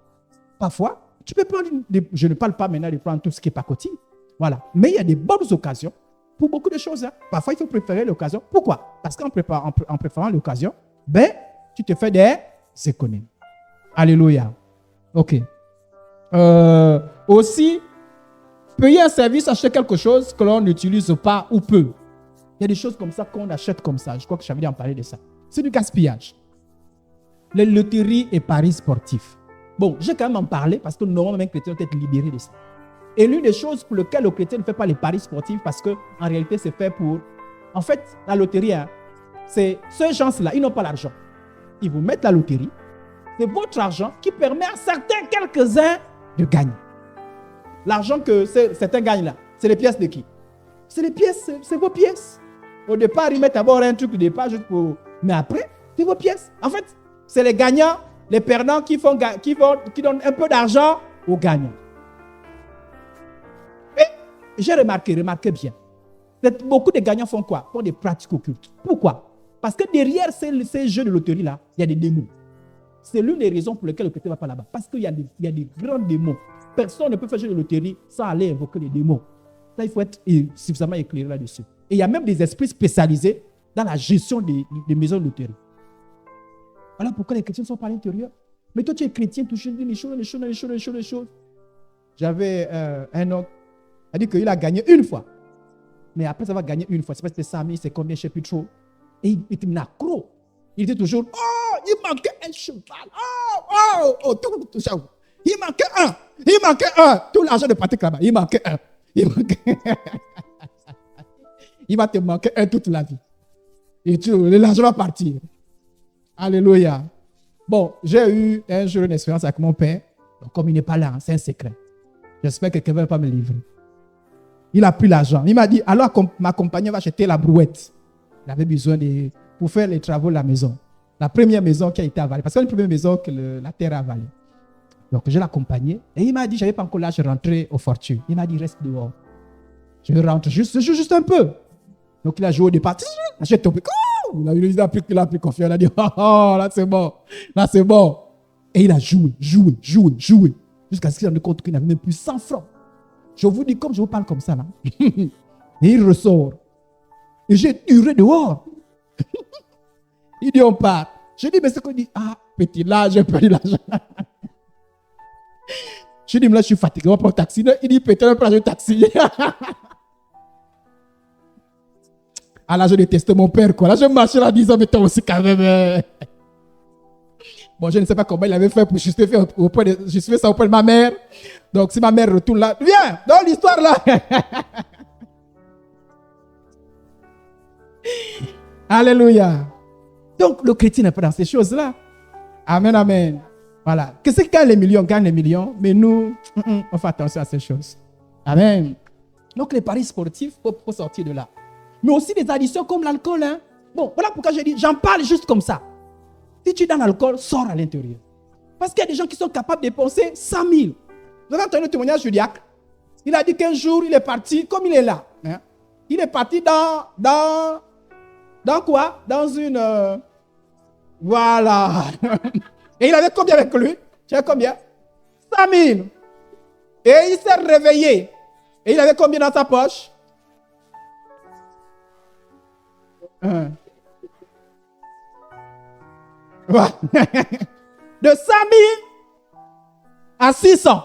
tu peux prendre, je ne parle pas maintenant de prendre tout ce qui est pacotille. Voilà. Mais il y a des bonnes occasions pour beaucoup de choses. Hein. Parfois, il faut préférer l'occasion. Pourquoi? Parce qu'en préférant l'occasion, tu te fais des économies. Alléluia. OK. Aussi, payer un service, acheter quelque chose que l'on n'utilise pas ou peu. Il y a des choses comme ça qu'on achète comme ça. Je crois que j'avais dit en parler de ça. C'est du gaspillage. Les loteries et paris sportifs. Bon, j'ai quand même en parlé parce que normalement, un chrétien doit être libéré de ça. Et l'une des choses pour lesquelles le chrétien ne fait pas les paris sportifs, parce qu'en réalité, c'est fait pour... En fait, la loterie, hein, c'est ces gens-là, ils n'ont pas l'argent. Ils vous mettent la loterie. C'est votre argent qui permet à certains, quelques-uns, de gagner. L'argent que certains gagnent là, c'est les pièces de qui? C'est les pièces, c'est vos pièces. Au départ, ils mettent d'abord un truc au départ juste pour... Mais après, c'est vos pièces. En fait, c'est les gagnants, les perdants qui donnent un peu d'argent aux gagnants. Et j'ai remarqué bien. Beaucoup de gagnants font quoi? Font des pratiques occultes. Pourquoi? Parce que derrière ces jeux de loterie-là, il y a des démons. C'est l'une des raisons pour lesquelles le chrétien ne va pas là-bas. Parce qu'il y a des grands démons. Personne ne peut faire jeu de loterie sans aller invoquer les démons. Là, il faut être suffisamment éclairé là-dessus. Et il y a même des esprits spécialisés dans la gestion des maisons de loterie. Voilà pourquoi les chrétiens ne sont pas à l'intérieur. Mais toi, tu es chrétien, tu changes les choses. J'avais un autre, il a dit qu'il a gagné une fois. Mais après, ça va gagner une fois. C'est pas si c'était 100 000, c'est combien, je ne sais plus trop. Et il était un accro. Il était toujours, il manquait un cheval. Tout ça. Il manquait un. Tout l'argent de pratique là-bas, il manquait un. Il va te manquer un toute la vie. Et l'argent va partir. Alléluia. Bon, j'ai eu un jour une expérience avec mon père. Donc, comme il n'est pas là, c'est un secret. J'espère que quelqu'un ne va pas me livrer. Il a pris l'argent. Il m'a dit, alors ma compagne va acheter la brouette. Il avait besoin pour faire les travaux de la maison. La première maison qui a été avalée. Parce qu'il y a une première maison que la terre a avalée. Donc, je l'ai accompagné. Et il m'a dit, je n'avais pas encore l'âge de rentrer au fortune. Il m'a dit, reste dehors. Je rentre juste un peu. Donc, il a joué au départ. J'ai tombé. Il a pris confiance. Il a dit, là, c'est bon. Là, c'est bon. Et il a joué. Jusqu'à ce qu'il se rende compte qu'il n'avait même plus 100 francs. Je vous dis, comme je vous parle comme ça, là. Et il ressort. Et j'ai hurlé dehors. Il dit, on part. Je dis, mais c'est qu'on dit, petit, là, j'ai perdu l'argent. Je dis, mais là, je suis fatigué, on va prendre un taxi. Il dit, peut-être, on va prendre un taxi. Ah là, je déteste mon père, quoi. Là, je marchais là, disant, mais toi aussi, quand même. Bon, je ne sais pas comment il avait fait pour justifier ça auprès de ma mère. Donc, si ma mère retourne là, viens, dans l'histoire là. Alléluia. Donc, le chrétien n'est pas dans ces choses-là. Amen, amen. Voilà. Qu'est-ce qui gagne les millions? Gagne les millions. Mais nous, on fait attention à ces choses. Amen. Donc, les paris sportifs, il faut sortir de là. Mais aussi des addictions comme l'alcool. Hein. Bon, voilà pourquoi j'ai dit, j'en parle juste comme ça. Si tu es dans l'alcool, sors à l'intérieur. Parce qu'il y a des gens qui sont capables de dépenser 100 000. Vous avez entendu le témoignage du diacre? Il a dit qu'un jour, il est parti, comme il est là. Hein, il est parti dans quoi? Dans une... voilà. Et il avait combien avec lui? Tu as combien? 100 000. Et il s'est réveillé. Et il avait combien dans sa poche? De 100 000 à 600.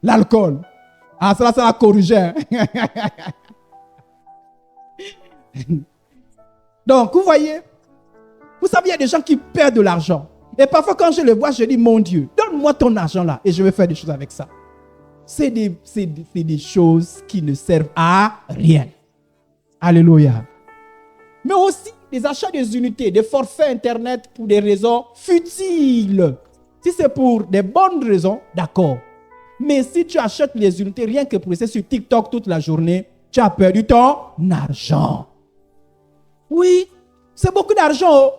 L'alcool. Ah, ça va corriger. Donc, vous voyez, vous savez, il y a des gens qui perdent de l'argent. Et parfois, quand je le vois, je dis, mon Dieu, donne-moi ton argent là et je vais faire des choses avec ça. C'est des choses qui ne servent à rien. Alléluia. Mais aussi des achats des unités, des forfaits Internet pour des raisons futiles. Si c'est pour des bonnes raisons, d'accord. Mais si tu achètes les unités rien que pour rester sur TikTok toute la journée, tu as perdu ton argent. Oui, c'est beaucoup d'argent. Oh.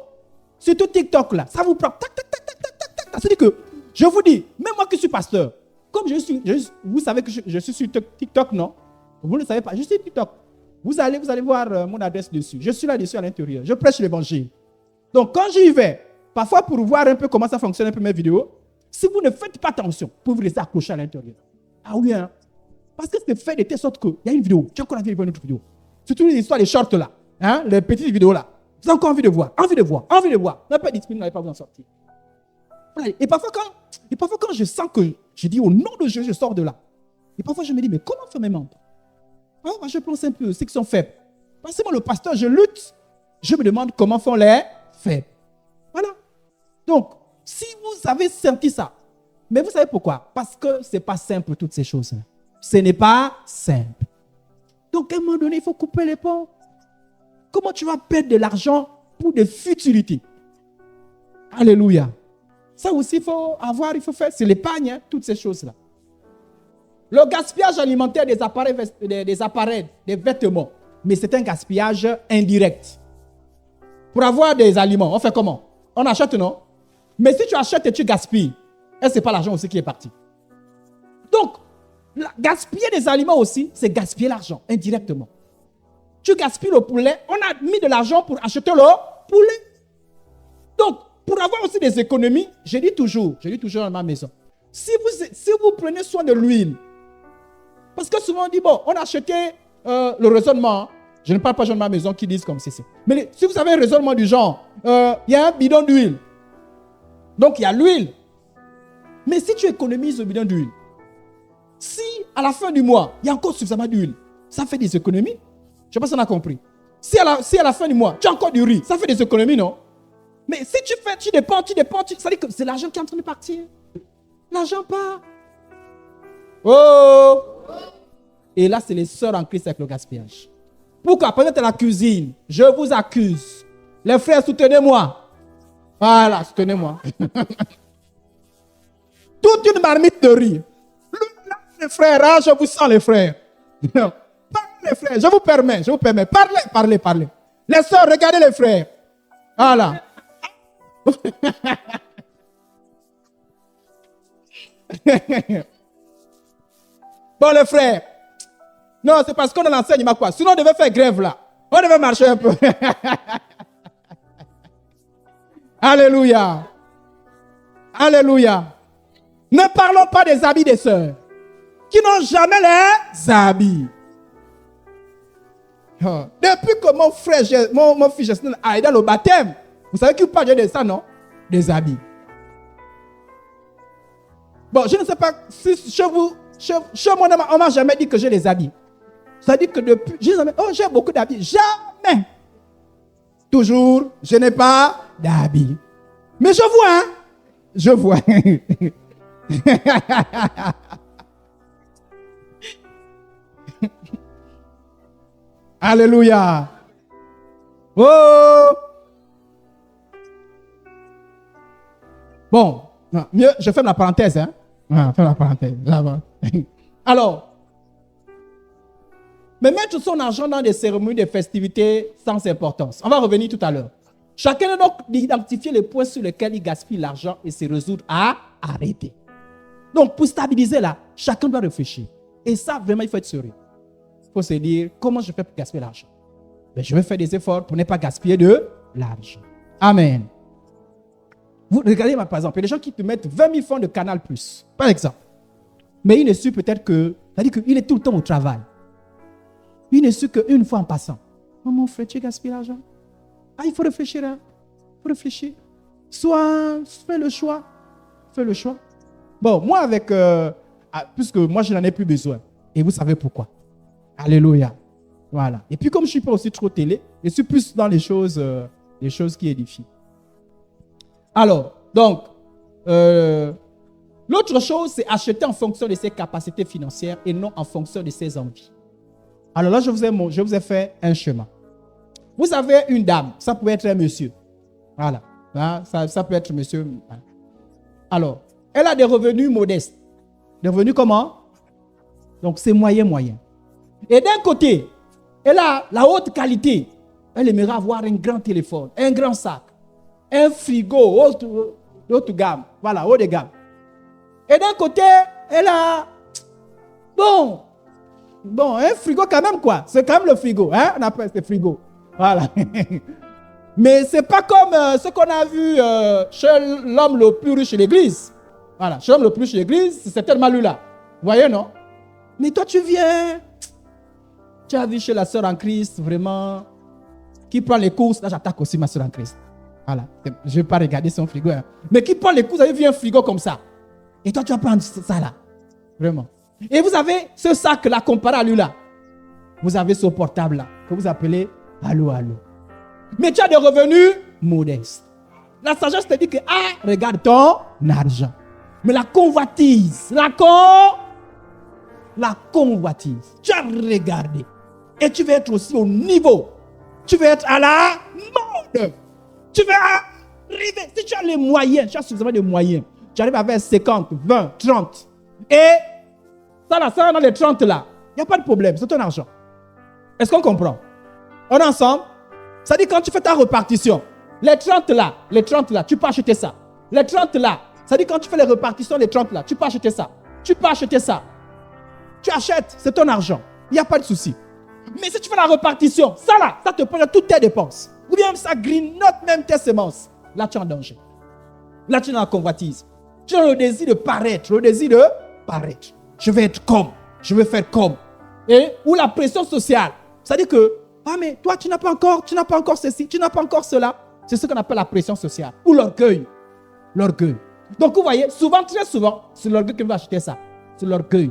Surtout TikTok là, ça vous prend. Tac, tac, tac, tac, tac, tac, tac. C'est-à-dire que, je vous dis, même moi qui suis pasteur, comme vous savez que je suis sur TikTok, non? Vous ne le savez pas, je suis sur TikTok. Vous allez voir mon adresse dessus. Je suis là-dessus à l'intérieur. Je prêche l'évangile. Donc, quand j'y vais, parfois pour voir un peu comment ça fonctionne, un peu mes vidéos, si vous ne faites pas attention, vous pouvez rester accroché à l'intérieur. Ah oui, hein? Parce que c'est fait de telle sorte qu'il y a une vidéo. Tu as encore envie de voir une autre vidéo. Surtout les histoires, les shorts là. Hein? Les petites vidéos là. Vous avez encore envie de voir. Envie de voir. N'a pas disponible, n'allez pas vous en sortir. Voilà. Et parfois, quand je sens que je dis au nom de Jésus, je sors de là. Et parfois, je me dis, mais comment faire mes membres? Moi, je pense un peu, ceux qui sont faibles. Parce que moi, le pasteur, je lutte. Je me demande comment font les faibles. Voilà. Donc, si vous avez senti ça, mais vous savez pourquoi? Parce que ce n'est pas simple, toutes ces choses. Ce n'est pas simple. Donc, à un moment donné, il faut couper les ponts. Comment tu vas perdre de l'argent pour des futilités? Alléluia. Ça aussi, il faut faire. C'est l'épargne, hein, toutes ces choses-là. Le gaspillage alimentaire des appareils, des vêtements. Mais c'est un gaspillage indirect. Pour avoir des aliments, on fait comment? On achète, non? Mais si tu achètes et tu gaspilles, ce n'est pas l'argent aussi qui est parti. Donc, gaspiller des aliments aussi, c'est gaspiller l'argent indirectement. Tu gaspilles le poulet, on a mis de l'argent pour acheter le poulet. Donc, pour avoir aussi des économies, je dis toujours dans ma maison, si vous prenez soin de l'huile, parce que souvent on dit, bon, on a acheté le raisonnement, je ne parle pas de ma maison qui disent comme ceci. Mais si vous avez un raisonnement du genre, il y a un bidon d'huile, donc il y a l'huile. Mais si tu économises le bidon d'huile, si à la fin du mois, il y a encore suffisamment d'huile, ça fait des économies. Je ne sais pas si on a compris. Si à la fin du mois, tu as encore du riz, ça fait des économies, non? Mais si tu dépenses, ça veut dire que c'est l'argent qui est en train de partir. L'argent part. Oh! Et là, c'est les sœurs en Christ avec le gaspillage. Pourquoi? Peut-être à la cuisine. Je vous accuse. Les frères, soutenez-moi. Voilà, soutenez-moi. Toute une marmite de riz. Les frères, hein, je vous sens les frères. Parlez les frères, je vous permets. Parlez. Les sœurs, regardez les frères. Voilà. Bon, les frères. Non, c'est parce qu'on a l'enseignement quoi. Sinon, on devait faire grève là. On devait marcher un peu. Alléluia. Alléluia. Ne parlons pas des habits des sœurs qui n'ont jamais les habits. Oh. Depuis que mon frère, mon fils Justin a aidé au baptême, vous savez qu'il parle de ça, non? Des habits. Bon, je ne sais pas si chez vous, chez moi, on ne m'a jamais dit que j'ai des habits. Ça dit que depuis, j'ai beaucoup d'habits. Jamais. Toujours, je n'ai pas d'habits. Mais je vois, hein. Je vois. Alléluia. Oh. Bon, mieux, je ferme la parenthèse. Hein? Ferme la parenthèse. Là-bas. Alors, mais mettre son argent dans des cérémonies, des festivités sans importance. On va revenir tout à l'heure. Chacun doit donc identifier les points sur lesquels il gaspille l'argent et se résoudre à arrêter. Donc, pour stabiliser là, chacun doit réfléchir. Et ça, vraiment, il faut être sérieux. Il faut se dire, comment je fais pour gaspiller l'argent? Ben, je vais faire des efforts pour ne pas gaspiller de l'argent. Amen. Vous regardez, par exemple, il y a des gens qui te mettent 20 000 francs de Canal+, par exemple. Mais il est sûr peut-être que, c'est-à-dire qu'il est tout le temps au travail. Il n'est sûr qu'une fois en passant. Oh mon frère, tu gaspilles l'argent. Ah, il faut réfléchir. Hein? Il faut réfléchir. Soit, fais le choix. Fais le choix. Bon, moi, puisque moi, je n'en ai plus besoin. Et vous savez pourquoi. Alléluia. Voilà. Et puis, comme je ne suis pas aussi trop télé, je suis plus dans les choses qui édifient. Alors, donc, l'autre chose, c'est acheter en fonction de ses capacités financières et non en fonction de ses envies. Alors là, je vous ai fait un schéma. Vous avez une dame, ça peut être un monsieur. Voilà. Là, ça peut être monsieur. Alors, elle a des revenus modestes. Des revenus comment? Donc, c'est moyen. Et d'un côté, elle a la haute qualité. Elle aimerait avoir un grand téléphone, un grand sac, un frigo haute gamme. Voilà, haut de gamme. Et d'un côté, elle a... Bon, un frigo quand même quoi. C'est quand même le frigo. Hein? On appelle ce frigo. Voilà. Mais ce n'est pas comme ce qu'on a vu chez l'homme le plus riche de l'église. Voilà, chez l'homme le plus riche de l'église, c'est tellement lui là. Vous voyez, non? Mais toi, tu viens. Tu as vu chez la sœur en Christ, vraiment, qui prend les courses. Là, j'attaque aussi ma sœur en Christ. Voilà. Je ne vais pas regarder son frigo. Hein. Mais qui prend les courses, elle vient un frigo comme ça. Et toi, tu vas prendre ça là. Vraiment. Et vous avez ce sac-là comparé à lui-là. Vous avez ce portable-là que vous appelez allô. Mais tu as des revenus modestes. La sagesse te dit que, regarde ton argent. Mais la convoitise, la convoitise, tu as regardé. Et tu vas être aussi au niveau. Tu vas être à la mode. Tu vas arriver. Si tu as les moyens, tu as suffisamment de moyens. Tu arrives à faire 50, 20, 30. Et ça dans les 30 là, il n'y a pas de problème, c'est ton argent. Est-ce qu'on comprend? On est ensemble? Ça dit quand tu fais ta répartition, les 30 là, tu peux acheter ça. Les 30 là, ça dit quand tu fais les répartitions, les 30 là, tu peux acheter ça. Tu peux acheter ça. Tu achètes, c'est ton argent. Il n'y a pas de souci. Mais si tu fais la répartition, ça là, ça te prend toutes tes dépenses. Ou bien ça grignote même tes semences. Là, tu es en danger. Là, tu es dans la convoitise. Tu as le désir de paraître. Je vais être comme. Je vais faire comme. Et ou la pression sociale. C'est-à-dire que, mais toi, tu n'as pas encore ceci, tu n'as pas encore cela. C'est ce qu'on appelle la pression sociale. Ou l'orgueil. Donc, vous voyez, très souvent, c'est l'orgueil qui va acheter ça. C'est l'orgueil.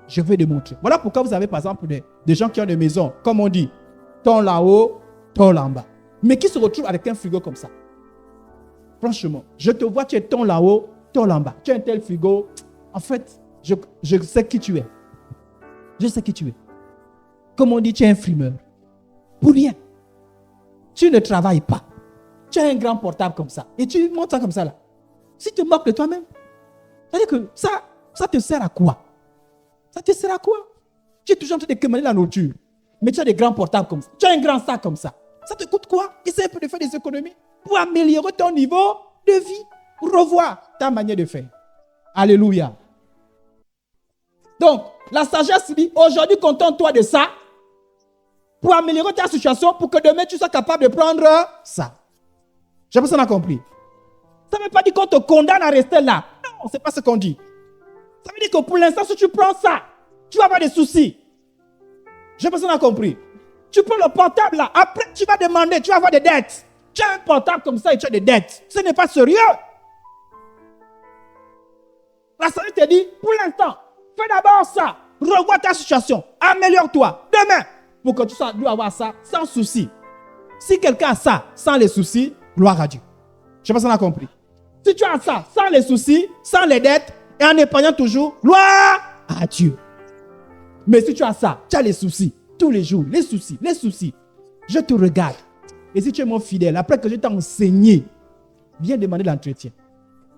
Je vais démontrer. Voilà pourquoi vous avez, par exemple, des gens qui ont des maisons, comme on dit, ton là-haut, ton là-bas. Mais qui se retrouvent avec un frigo comme ça. Franchement, je te vois, tu es ton là-haut, ton là-bas. Tu as un tel frigo. En fait, je sais qui tu es. Comme on dit, tu es un frimeur. Pour rien. Tu ne travailles pas. Tu as un grand portable comme ça. Et tu montes ça comme ça là. Si tu te moques de toi-même, c'est-à-dire que ça te sert à quoi? Ça te sert à quoi? Tu es toujours en train de commander la nourriture. Mais tu as des grands portables comme ça. Tu as un grand sac comme ça. Ça te coûte quoi? Essaye un peu de faire des économies pour améliorer ton niveau de vie. Pour revoir ta manière de faire. Alléluia. Donc, la sagesse dit, aujourd'hui, contente-toi de ça pour améliorer ta situation, pour que demain, tu sois capable de prendre ça. Je pense qu'on a compris. Ça ne veut pas dire qu'on te condamne à rester là. Non, ce n'est pas ce qu'on dit. Ça veut dire que pour l'instant, si tu prends ça, tu vas avoir des soucis. Je pense qu'on a compris. Tu prends le portable là, après, tu vas demander, tu vas avoir des dettes. Tu as un portable comme ça et tu as des dettes. Ce n'est pas sérieux. La santé te dit, pour l'instant, fais d'abord ça. Revois ta situation. Améliore-toi. Demain, pour que tu dois avoir ça sans souci. Si quelqu'un a ça sans les soucis, gloire à Dieu. Je ne sais pas si on a compris. Si tu as ça sans les soucis, sans les dettes, et en épargnant toujours, gloire à Dieu. Mais si tu as ça, tu as les soucis. Tous les jours, les soucis. Je te regarde. Et si tu es mon fidèle, après que je t'ai enseigné, viens demander l'entretien.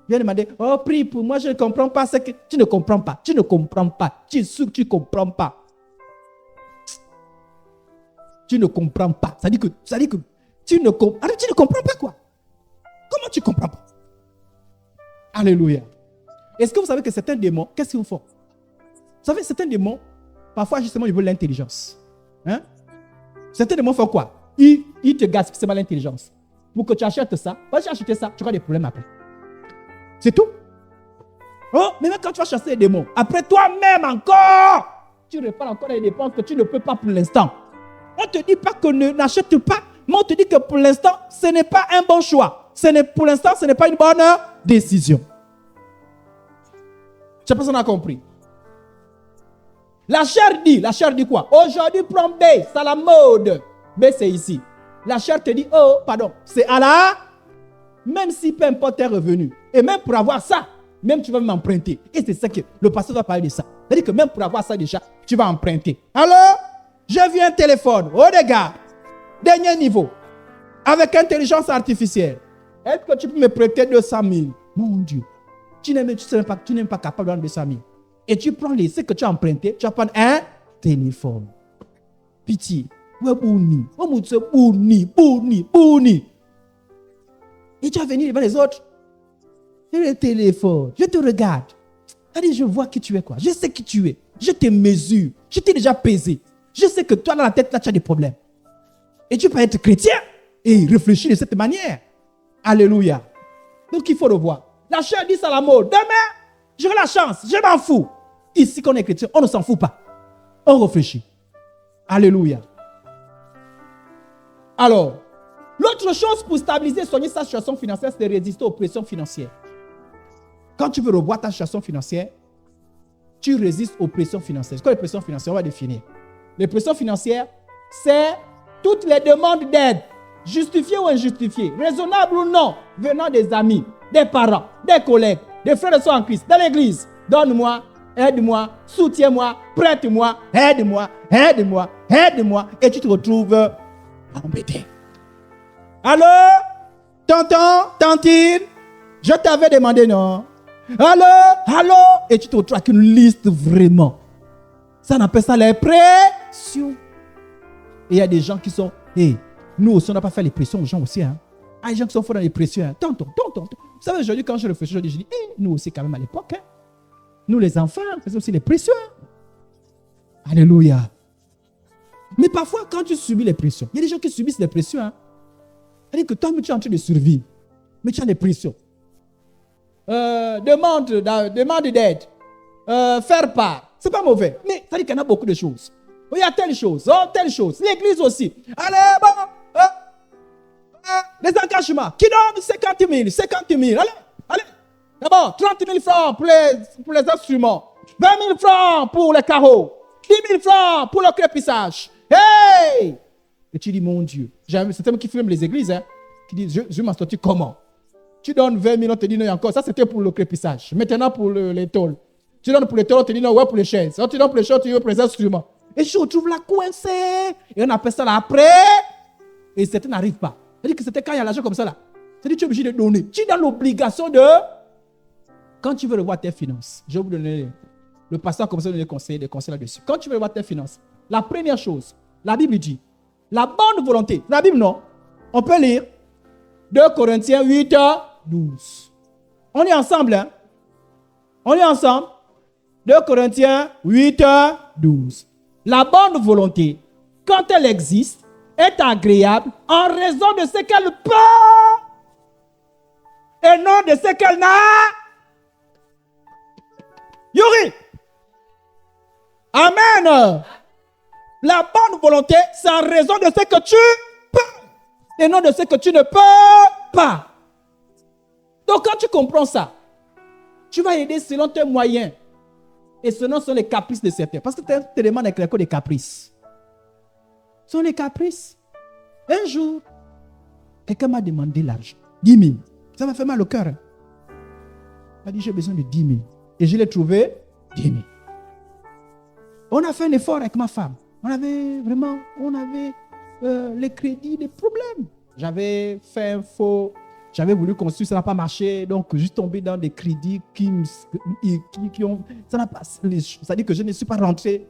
Viens demander, oh, prie pour moi, je ne comprends pas ce que... Tu ne comprends pas. Tu ne comprends pas. Tu es sûr que tu ne comprends pas. Tu ne comprends pas. Ça dit que tu ne comprends pas quoi? Comment tu ne comprends pas? Alléluia. Est-ce que vous savez que certains démons, qu'est-ce qu'ils font? Vous savez, certains démons, parfois justement, ils veulent l'intelligence. Hein? Certains démons font quoi? Ils te gaspillent l'intelligence. Pour que tu achètes ça, quand tu achètes ça, tu auras des problèmes après. C'est tout. Oh, mais même quand tu vas chasser les démons, après toi-même encore, tu repars encore les dépenses que tu ne peux pas pour l'instant. On ne te dit pas que n'achète pas, mais on te dit que pour l'instant, ce n'est pas un bon choix. Pour l'instant, ce n'est pas une bonne décision. Je ne sais pas si on a compris. La chair dit quoi? Aujourd'hui, prends B, c'est à la mode. B, c'est ici. La chair te dit, oh, pardon, c'est à la... Même si peu importe tes revenus, et même pour avoir ça, même tu vas m'emprunter. Et c'est ça que le pasteur va parler de ça. C'est-à-dire que même pour avoir ça déjà, tu vas emprunter. Alors, je viens un téléphone, oh les gars, dernier niveau, avec intelligence artificielle. Est-ce que tu peux me prêter 200 000? Mon Dieu, tu n'es même pas capable de donner 200 000. Et tu prends ce que tu as emprunté, tu vas prendre un téléphone. Pitié. Bouni. Et tu vas venir devant les autres. J'ai le téléphone. Je te regarde. C'est-à-dire, je vois qui tu es, quoi. Je sais qui tu es. Je te mesure. Je t'ai déjà pesé. Je sais que toi, dans la tête, là, tu as des problèmes. Et tu peux être chrétien et réfléchir de cette manière. Alléluia. Donc, il faut le voir. La chair dit ça à la mode. Demain, j'aurai la chance. Je m'en fous. Ici, qu'on est chrétien, on ne s'en fout pas. On réfléchit. Alléluia. Alors, l'autre chose pour stabiliser et soigner sa situation financière, c'est de résister aux pressions financières. Quand tu veux revoir ta situation financière, tu résistes aux pressions financières. C'est quoi les pressions financières? On va définir. Les pressions financières, c'est toutes les demandes d'aide, justifiées ou injustifiées, raisonnables ou non, venant des amis, des parents, des collègues, des frères et sœurs en Christ, dans l'église. Donne-moi, aide-moi, soutiens-moi, prête-moi, aide-moi. Et tu te retrouves embêté. Allô? Tonton, tantine, je t'avais demandé, non? Allô? Et tu te retrouves avec une liste vraiment. Ça, on appelle ça les pressions. Et il y a des gens qui sont, nous aussi, on n'a pas fait les pressions aux gens aussi. Hein. Il y a des gens qui sont forts dans les pressions. Hein. Tonton. Vous savez, aujourd'hui, quand je réfléchis, je dis, nous aussi, quand même, à l'époque, hein. Nous, les enfants, on faisait aussi les pressions. Hein. Alléluia. Mais parfois, quand tu subis les pressions, il y a des gens qui subissent les pressions. Hein. C'est-à-dire que toi, tu es en train de survivre, mais tu as des pressions. Demande d'aide. Faire part. C'est pas mauvais. Mais ça dit qu'il y en a beaucoup de choses. Il y a telle chose. L'église aussi. Allez, bon. Les engagements. Qui donne 50 000. Allez. D'abord, 30 000 francs pour les instruments. 20 000 francs pour les carreaux. 10 000 francs pour le crépissage. Hey! Et tu dis, mon Dieu. C'est tellement qui filme les églises, hein, qui disent, je m'en sortis comment? Tu donnes 20 000, on te dit non, encore. Ça, c'était pour le crépissage. Maintenant, pour les tôles. Tu donnes pour les tôles, on te dit non, ouais, pour les chaises. Tu donnes pour les chaises, tu veux pour les instruments. Et je retrouve là coincé. Et on appelle ça là après. Et certains n'arrivent pas. C'est-à-dire que c'était quand il y a l'argent comme ça là. C'est-à-dire que tu es obligé de donner. Tu es dans l'obligation de. Quand tu veux revoir tes finances, je vais vous donner. Le pasteur comme ça donner des conseils là-dessus. Quand tu veux revoir tes finances, la première chose, la Bible dit, la bonne volonté. La Bible, non. On peut lire 2 Corinthiens 8, 12. On est ensemble, hein? 2 Corinthiens 8, 12. La bonne volonté, quand elle existe, est agréable en raison de ce qu'elle peut et non de ce qu'elle n'a. Yuri. Amen. La bonne volonté, c'est en raison de ce que tu peux et non de ce que tu ne peux pas. Donc quand tu comprends ça, Tu vas aider selon tes moyens. Et selon sont les caprices de certains. Parce que tu te demandes avec des caprices. Ce sont les caprices. Un jour, quelqu'un m'a demandé l'argent. 10 000. Ça m'a fait mal au cœur. Hein. Il m'a dit, j'ai besoin de 10 000. Et je l'ai trouvé 10 000. On a fait un effort avec ma femme. On avait les crédits, les problèmes. J'avais fait un faux. J'avais voulu construire, ça n'a pas marché. Donc, je suis tombé dans des crédits qui ont. Ça n'a pas. Ça dit que je ne suis pas rentré.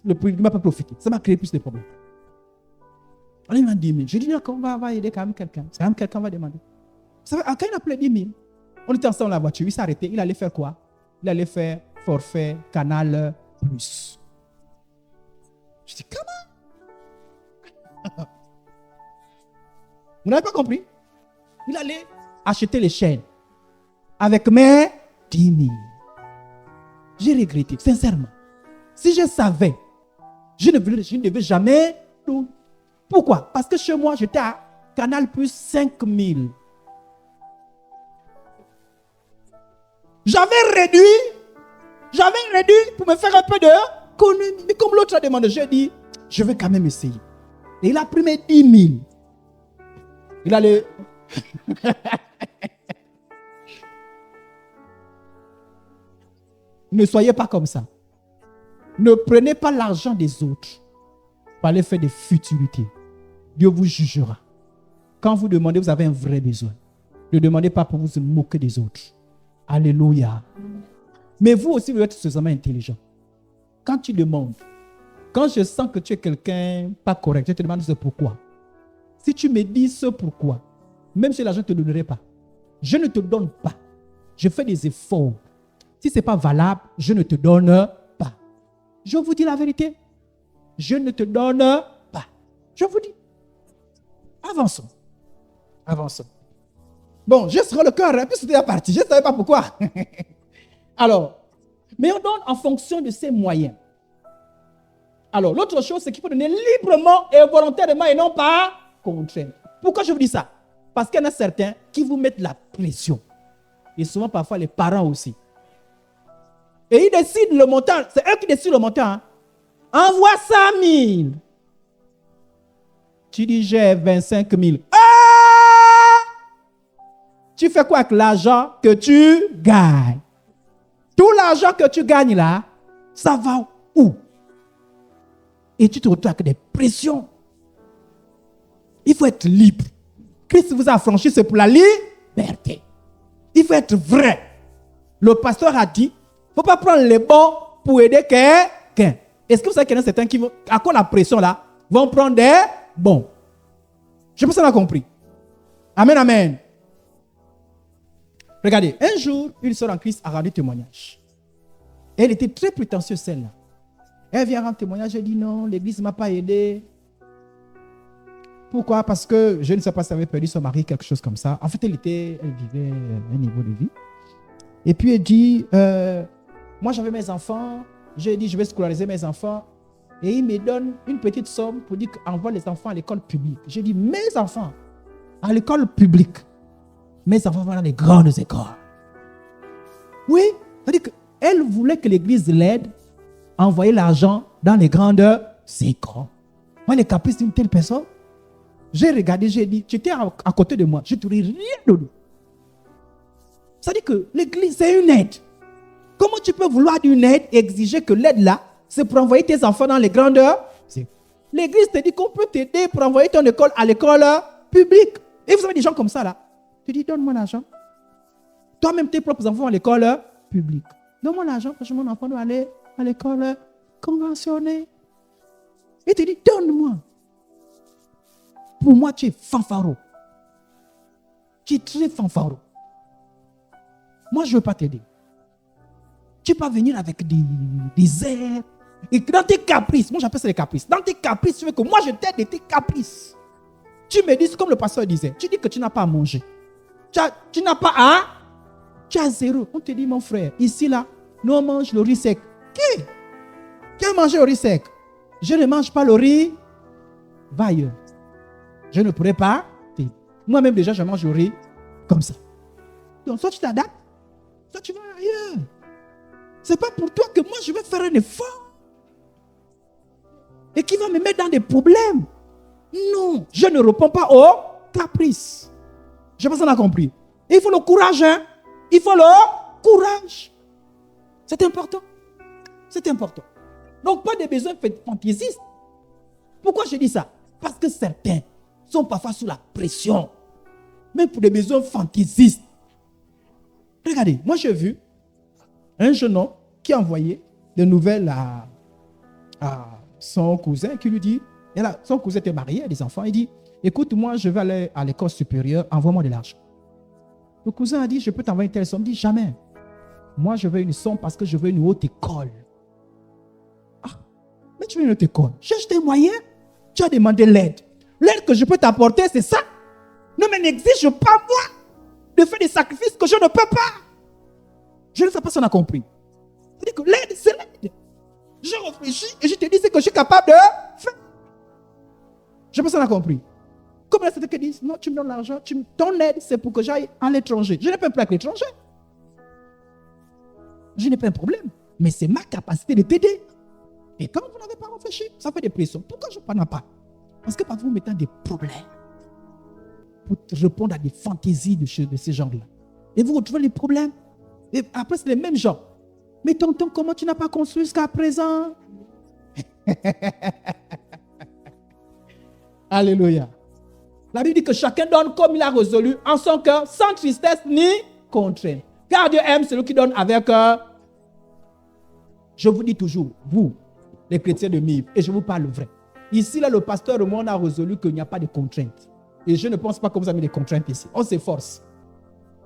Le prix ne m'a pas profité. Ça m'a créé plus de problèmes. Alors, il m'a dit 10 000. Je dis, d'accord, on va aider quand même quelqu'un. C'est quand même quelqu'un va demander. Vous savez, quand il a appelé 10 000, on était ensemble dans la voiture. Il s'est arrêté. Il allait faire quoi? Il allait faire forfait, canal, plus. Je dis, comment? Vous n'avez pas compris? Il allait acheter les chaînes avec mes 10 000. J'ai regretté, sincèrement. Si je savais, je ne devais jamais. Pourquoi? Parce que chez moi, j'étais à Canal Plus 5 000. J'avais réduit pour me faire un peu d'économie. Mais comme l'autre a demandé, j'ai dit, je vais quand même essayer. Et il a pris mes 10 000. Il allait. Ne soyez pas comme ça. Ne prenez pas l'argent des autres pour aller faire des futilités. Dieu vous jugera. Quand vous demandez, vous avez un vrai besoin. Ne demandez pas pour vous moquer des autres. Alléluia. Mais vous aussi, vous êtes suffisamment intelligent. Quand tu demandes, quand je sens que tu es quelqu'un pas correct, je te demande ce pourquoi. Si tu me dis ce pourquoi, même si l'argent ne te donnerait pas, je ne te donne pas. Je fais des efforts. Si ce n'est pas valable, je ne te donne pas. Je vous dis la vérité. Je ne te donne pas. Je vous dis. Avançons. Avançons. Bon, je serai le cœur, puis c'était la partie. Je ne savais pas pourquoi. Alors, mais on donne en fonction de ses moyens. Alors, l'autre chose, c'est qu'il faut donner librement et volontairement et non pas contraint. Pourquoi je vous dis ça? Parce qu'il y en a certains qui vous mettent la pression. Et souvent, parfois, les parents aussi. Et ils décident le montant. C'est eux qui décident le montant. Hein. Envoie 100 000. Tu dis, j'ai 25 000. Tu fais quoi avec l'argent que tu gagnes? Tout l'argent que tu gagnes là, ça va où? Et tu te retrouves avec des pressions. Il faut être libre. Christ vous a affranchi, c'est pour la liberté. Il faut être vrai. Le pasteur a dit, il ne faut pas prendre les bons pour aider quelqu'un. Est-ce que vous savez qu'il y en a certains qui vont, à cause de la pression là, vont prendre des bons? Je pense qu'on a compris. Amen, amen. Regardez, un jour, une sœur en Christ a rendu témoignage. Elle était très prétentieuse, celle-là. Elle vient rendre témoignage, elle dit non, l'église ne m'a pas aidé. Pourquoi? Parce que je ne sais pas si elle avait perdu son mari, quelque chose comme ça. En fait, elle vivait un niveau de vie. Et puis elle dit, moi j'avais mes enfants, j'ai dit je vais scolariser mes enfants. Et il me donne une petite somme pour dire qu'envoie les enfants à l'école publique. J'ai dit, mes enfants, à l'école publique. Mes enfants vont dans les grandes écoles. Oui, c'est-à-dire qu'elle voulait que l'église l'aide à envoyer l'argent dans les grandes écoles. Moi, les caprices d'une telle personne, j'ai regardé, j'ai dit, tu étais à côté de moi, je ne t'aurais rien donné. C'est-à-dire que l'église, c'est une aide. Comment tu peux vouloir une aide et exiger que l'aide là, c'est pour envoyer tes enfants dans les grandes écoles? L'église te dit qu'on peut t'aider pour envoyer ton école à l'école publique. Et vous avez des gens comme ça là. Tu dis, donne-moi l'argent. Toi-même, tes propres enfants à l'école publique. Donne-moi l'argent parce que mon enfant doit aller à l'école conventionnée. Et tu dis, donne-moi. Pour moi, tu es fanfaro. Tu es très fanfaro. Moi, je ne veux pas t'aider. Tu peux venir avec des airs. Et dans tes caprices, moi j'appelle ça les caprices. Dans tes caprices, tu veux que moi je t'aide de tes caprices. Tu me dis, comme le pasteur disait, tu dis que tu n'as pas à manger. Tu n'as pas à. Tu as zéro. On te dit, mon frère, ici là, nous on mange le riz sec. Qui a mangé le riz sec? Je ne mange pas le riz. Va ailleurs. Je ne pourrais pas. Moi-même déjà, je mange le riz comme ça. Donc, soit tu t'adaptes, Toi, tu vas ailleurs. Ce n'est pas pour toi que moi, je vais faire un effort. Et qui va me mettre dans des problèmes. Non, je ne réponds pas aux caprices. Je ne sais pas si on a compris. Et il faut le courage. Hein? Il faut le courage. C'est important. C'est important. Donc, pas des besoins fantaisistes. Pourquoi je dis ça? Parce que certains sont parfois sous la pression. Même pour des besoins fantaisistes. Regardez, moi j'ai vu un jeune homme qui a envoyé des nouvelles à son cousin qui lui dit, son cousin était marié, a des enfants, il dit, écoute, moi je vais aller à l'école supérieure, envoie-moi de l'argent. Le cousin a dit, je peux t'envoyer une telle somme. Il dit, jamais. Moi je veux une somme parce que je veux une haute école. Ah, mais tu veux une haute école? Cherche tes moyens. Tu as demandé l'aide. L'aide que je peux t'apporter, c'est ça. Non, mais n'exige pas moi de faire des sacrifices que je ne peux pas. Je ne sais pas si on a compris. C'est-à-dire que l'aide, c'est l'aide. Je réfléchis et je te dis ce que je suis capable de faire. Je ne sais pas si on a compris. Comme la qui dit, non, tu me donnes l'argent, ton aide, c'est pour que j'aille à l'étranger. Je n'ai pas un problème avec l'étranger. Je n'ai pas un problème. Mais c'est ma capacité de t'aider. Et quand vous n'avez pas réfléchi, ça fait des pressions. Pourquoi je ne prends pas? Parce que parfois vous mettez des problèmes pour répondre à des fantaisies de ces gens-là. Et vous retrouvez les problèmes. Et après, c'est les mêmes gens. Mais tonton, comment tu n'as pas construit jusqu'à présent? Alléluia. La Bible dit que chacun donne comme il a résolu en son cœur, sans tristesse ni contrainte. Car Dieu aime celui qui donne avec cœur. Je vous dis toujours, vous, les chrétiens de Mive, et je vous parle vrai. Ici, là, le pasteur au monde a résolu qu'il n'y a pas de contraintes. Et je ne pense pas que vous avez des contraintes ici. On s'efforce.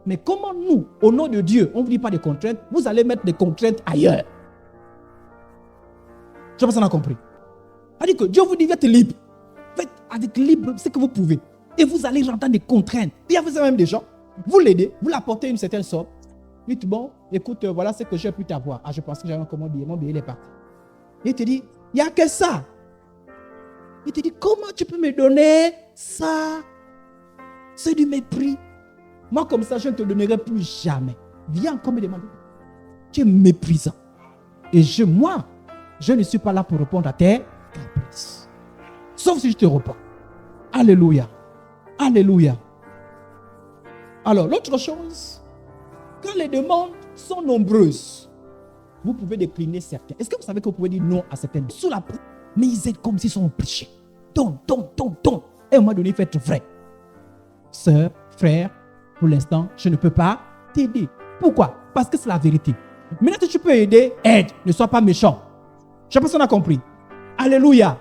Mais comment nous, au nom de Dieu, on ne vous dit pas de contraintes, vous allez mettre des contraintes ailleurs. Je pense qu'on a compris. C'est-à-dire que Dieu vous dit, faites libre. Faites avec libre ce que vous pouvez. Et vous allez rentrer des contraintes. Il y a même des gens, vous l'aidez, vous l'apportez une certaine somme. Dites, bon, écoute, voilà ce que j'ai pu t'avoir. Ah, je pense que j'avais un billet. Mon billet, il est parti. Et il te dit, il n'y a que ça. Il te dit, comment tu peux me donner ça? C'est du mépris. Moi, comme ça, je ne te donnerai plus jamais. Viens encore me demander. Tu es méprisant. Et moi, je ne suis pas là pour répondre à tes caprices. Sauf si je te réponds. Alléluia. Alléluia. Alors, l'autre chose, quand les demandes sont nombreuses, vous pouvez décliner certains. Est-ce que vous savez que vous pouvez dire non à certaines sous la pression? Mais ils aident comme s'ils sont obligés. Donne. Et à un moment donné, il faut être vrai. Sœur, frère, pour l'instant, je ne peux pas t'aider. Pourquoi? Parce que c'est la vérité. Maintenant que tu peux aider, aide. Ne sois pas méchant. Je ne sais pas si on a compris. Alléluia.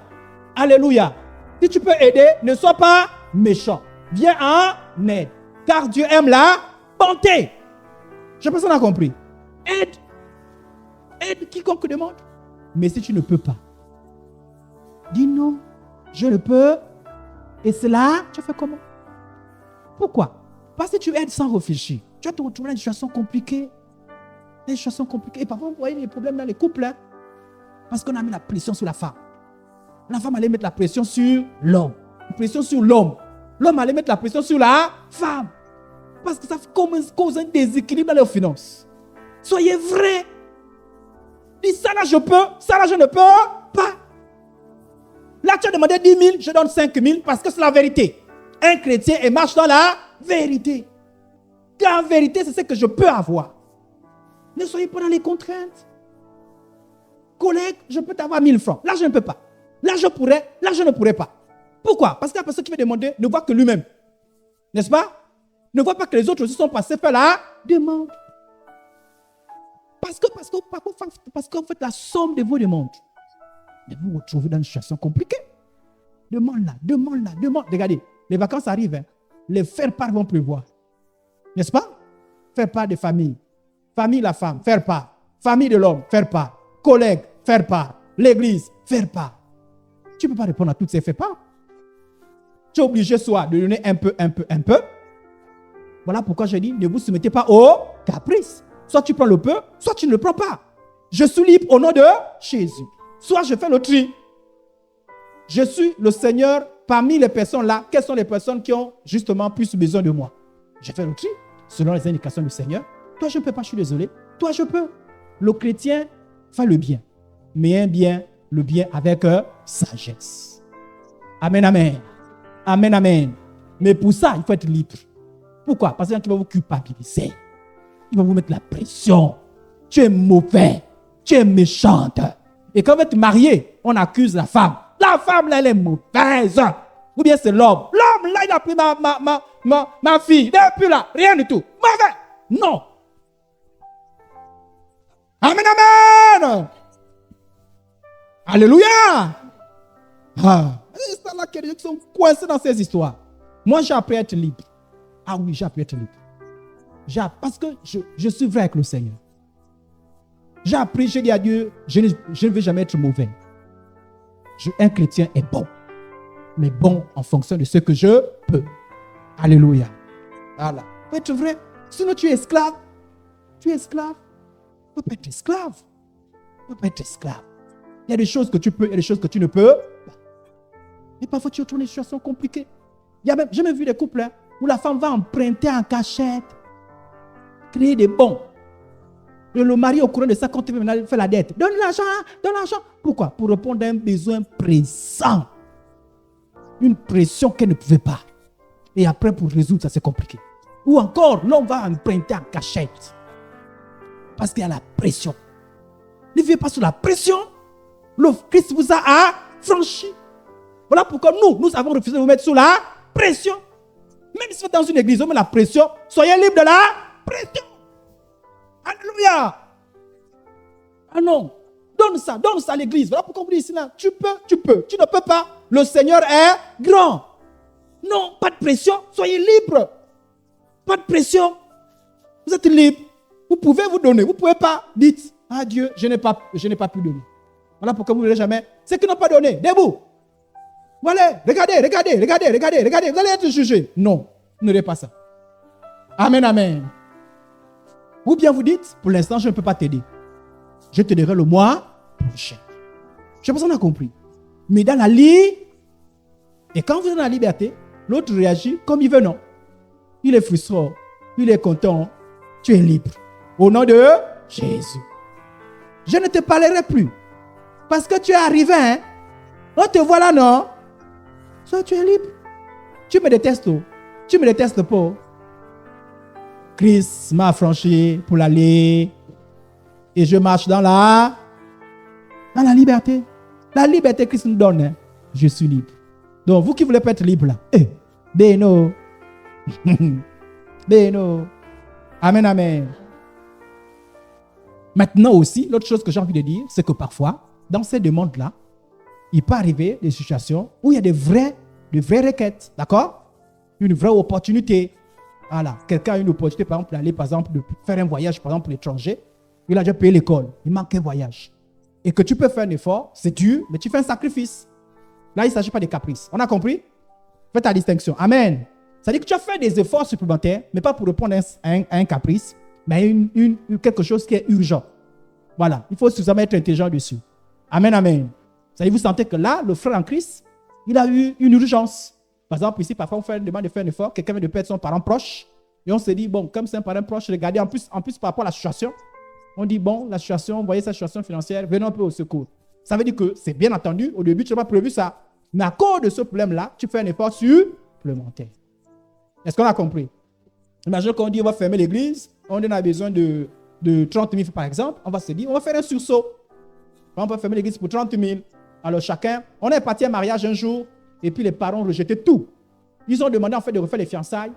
Alléluia. Si tu peux aider, ne sois pas méchant. Viens en aide. Car Dieu aime la bonté. Je ne sais pas si on a compris. Aide. Aide quiconque demande. Mais si tu ne peux pas, dis non. Je ne peux. Et cela, tu fais comment? Pourquoi? Parce que tu aides sans réfléchir. Tu vas te retrouver dans des situations compliquées. Des situations compliquées. Et parfois, vous voyez des problèmes dans les couples. Hein? Parce qu'on a mis la pression sur la femme. La femme allait mettre la pression sur l'homme. La pression sur l'homme. L'homme allait mettre la pression sur la femme. Parce que ça cause un déséquilibre dans leurs finances. Soyez vrais. Dis ça là, je peux. Ça là, je ne peux pas. Là, tu as demandé 10 000, je donne 5 000 parce que c'est la vérité. Un chrétien et marche dans la vérité. Car en vérité, c'est ce que je peux avoir. Ne soyez pas dans les contraintes. Collègue, je peux t'avoir 1000 francs. Là, je ne peux pas. Là, je pourrais. Là, je ne pourrais pas. Pourquoi? Parce que la personne qui veut demander ne voit que lui-même. N'est-ce pas? Ne voit pas que les autres aussi sont passés par la demande. Parce qu'en fait, la somme de vos demandes, mais vous vous retrouvez dans une situation compliquée. Demande. Regardez, les vacances arrivent. Hein. Les faire-part vont pleuvoir. N'est-ce pas? Faire-part de famille. Famille, la femme, faire-part. Famille de l'homme, faire-part. Collègue, faire-part. L'église, faire-part. Tu ne peux pas répondre à toutes ces faire-part. Tu es obligé soit de donner un peu. Voilà pourquoi je dis, ne vous soumettez pas au caprice. Soit tu prends le peu, soit tu ne le prends pas. Je suis libre au nom de Jésus. Soit je fais le tri. Je suis le Seigneur parmi les personnes là. Quelles sont les personnes qui ont justement plus besoin de moi? Je fais le tri selon les indications du Seigneur. Toi, je ne peux pas, je suis désolé. Toi, je peux. Le chrétien fait le bien. Mais un bien, le bien avec sagesse. Amen, amen. Amen, amen. Mais pour ça, il faut être libre. Pourquoi? Parce qu'il va vous culpabiliser. Il va vous mettre la pression. Tu es mauvais. Tu es méchante. Et quand vous êtes marié, on accuse la femme. La femme, là, elle est mauvaise. Ou bien c'est l'homme. L'homme, là, il a pris ma fille. Depuis là, rien du tout. Mauvais. Non. Amen, amen. Alléluia. Ah. C'est là que les gens sont coincés dans ces histoires. Moi, j'ai appris à être libre. Ah oui, j'ai appris à être libre. Parce que je suis vrai avec le Seigneur. J'ai appris, j'ai dit à Dieu, je ne veux jamais être mauvais. Un chrétien est bon. Mais bon en fonction de ce que je peux. Alléluia. Voilà. Il faut être vrai. Sinon, tu es esclave. Tu es esclave. Tu ne peux pas être esclave. Tu ne peux pas être esclave. Il y a des choses que tu peux, il y a des choses que tu ne peux pas. Et parfois, tu retournes dans des situations compliquées. J'ai même vu des couples où la femme va emprunter en cachette, créer des bons. Et le mari, au courant de ça, quand il fait la dette, donne l'argent, donne l'argent. Pourquoi? Pour répondre à un besoin pressant. Une pression qu'elle ne pouvait pas. Et après, pour résoudre ça, c'est compliqué. Ou encore, l'homme va emprunter en cachette. Parce qu'il y a la pression. Ne vivez pas sous la pression. Le Christ vous a affranchi. Voilà pourquoi nous avons refusé de vous mettre sous la pression. Même si vous êtes dans une église, on met la pression, soyez libre de la pression. Alléluia. Ah non, donne ça à l'église. Voilà pourquoi on vous dit ici là, tu peux, tu ne peux pas. Le Seigneur est grand. Non, pas de pression, soyez libre. Pas de pression. Vous êtes libre. Vous pouvez vous donner, vous ne pouvez pas. Dites, ah Dieu, je n'ai pas pu donner. Voilà pourquoi vous ne voulez jamais. Ceux qui n'ont pas donné, debout. Voilà, regardez, vous allez être jugé. Non, ne faites pas ça. Amen, amen. Ou bien vous dites, pour l'instant, je ne peux pas t'aider. Je te dirai le mois prochain. Je sais pas si on a compris. Mais dans la liberté, et quand vous êtes dans la liberté, l'autre réagit comme il veut, non. Il est frustré, il est content, tu es libre. Au nom de Jésus. Je ne te parlerai plus. Parce que tu es arrivé, hein. On te voit là, non. Soit tu es libre. Tu me détestes, tu me détestes pas. Christ m'a affranchi pour l'aller. Et je marche dans la liberté. La liberté que Christ nous donne, hein. Je suis libre. Donc, vous qui voulez pas être libre là, Beno. Beno. Amen, amen. Maintenant aussi, l'autre chose que j'ai envie de dire, c'est que parfois, dans ces demandes-là, il peut arriver des situations où il y a de vraies requêtes, d'accord? Une vraie opportunité. Voilà, quelqu'un a une opportunité, par exemple, d'aller, par exemple, de faire un voyage, par exemple, pour l'étranger. Il a déjà payé l'école, il manque un voyage. Et que tu peux faire un effort, c'est dur, mais tu fais un sacrifice. Là, il ne s'agit pas de caprices. On a compris? Fais ta distinction. Amen. Ça veut dire que tu as fait des efforts supplémentaires, mais pas pour répondre à un caprice, mais quelque chose qui est urgent. Voilà, il faut suffisamment être intelligent dessus. Amen, amen. Ça veut dire, vous sentez que là, le frère en Christ, il a eu une urgence. Par exemple, ici, parfois, on fait une demande de faire un effort, quelqu'un vient de perdre son parent proche, et on se dit, bon, comme c'est un parent proche, regardez, en plus par rapport à la situation, on dit, bon, la situation, vous voyez sa situation financière, venons un peu au secours. Ça veut dire que c'est bien entendu, au début, tu n'as pas prévu ça. Mais à cause de ce problème-là, tu fais un effort supplémentaire. Est-ce qu'on a compris? Imagine qu'on dit, on va fermer l'église, on a besoin de 30 000 par exemple, on va se dire, on va faire un sursaut. On peut fermer l'église pour 30 000. Alors chacun, on est parti à un mariage un jour, et puis les parents ont rejeté tout. Ils ont demandé en fait de refaire les fiançailles.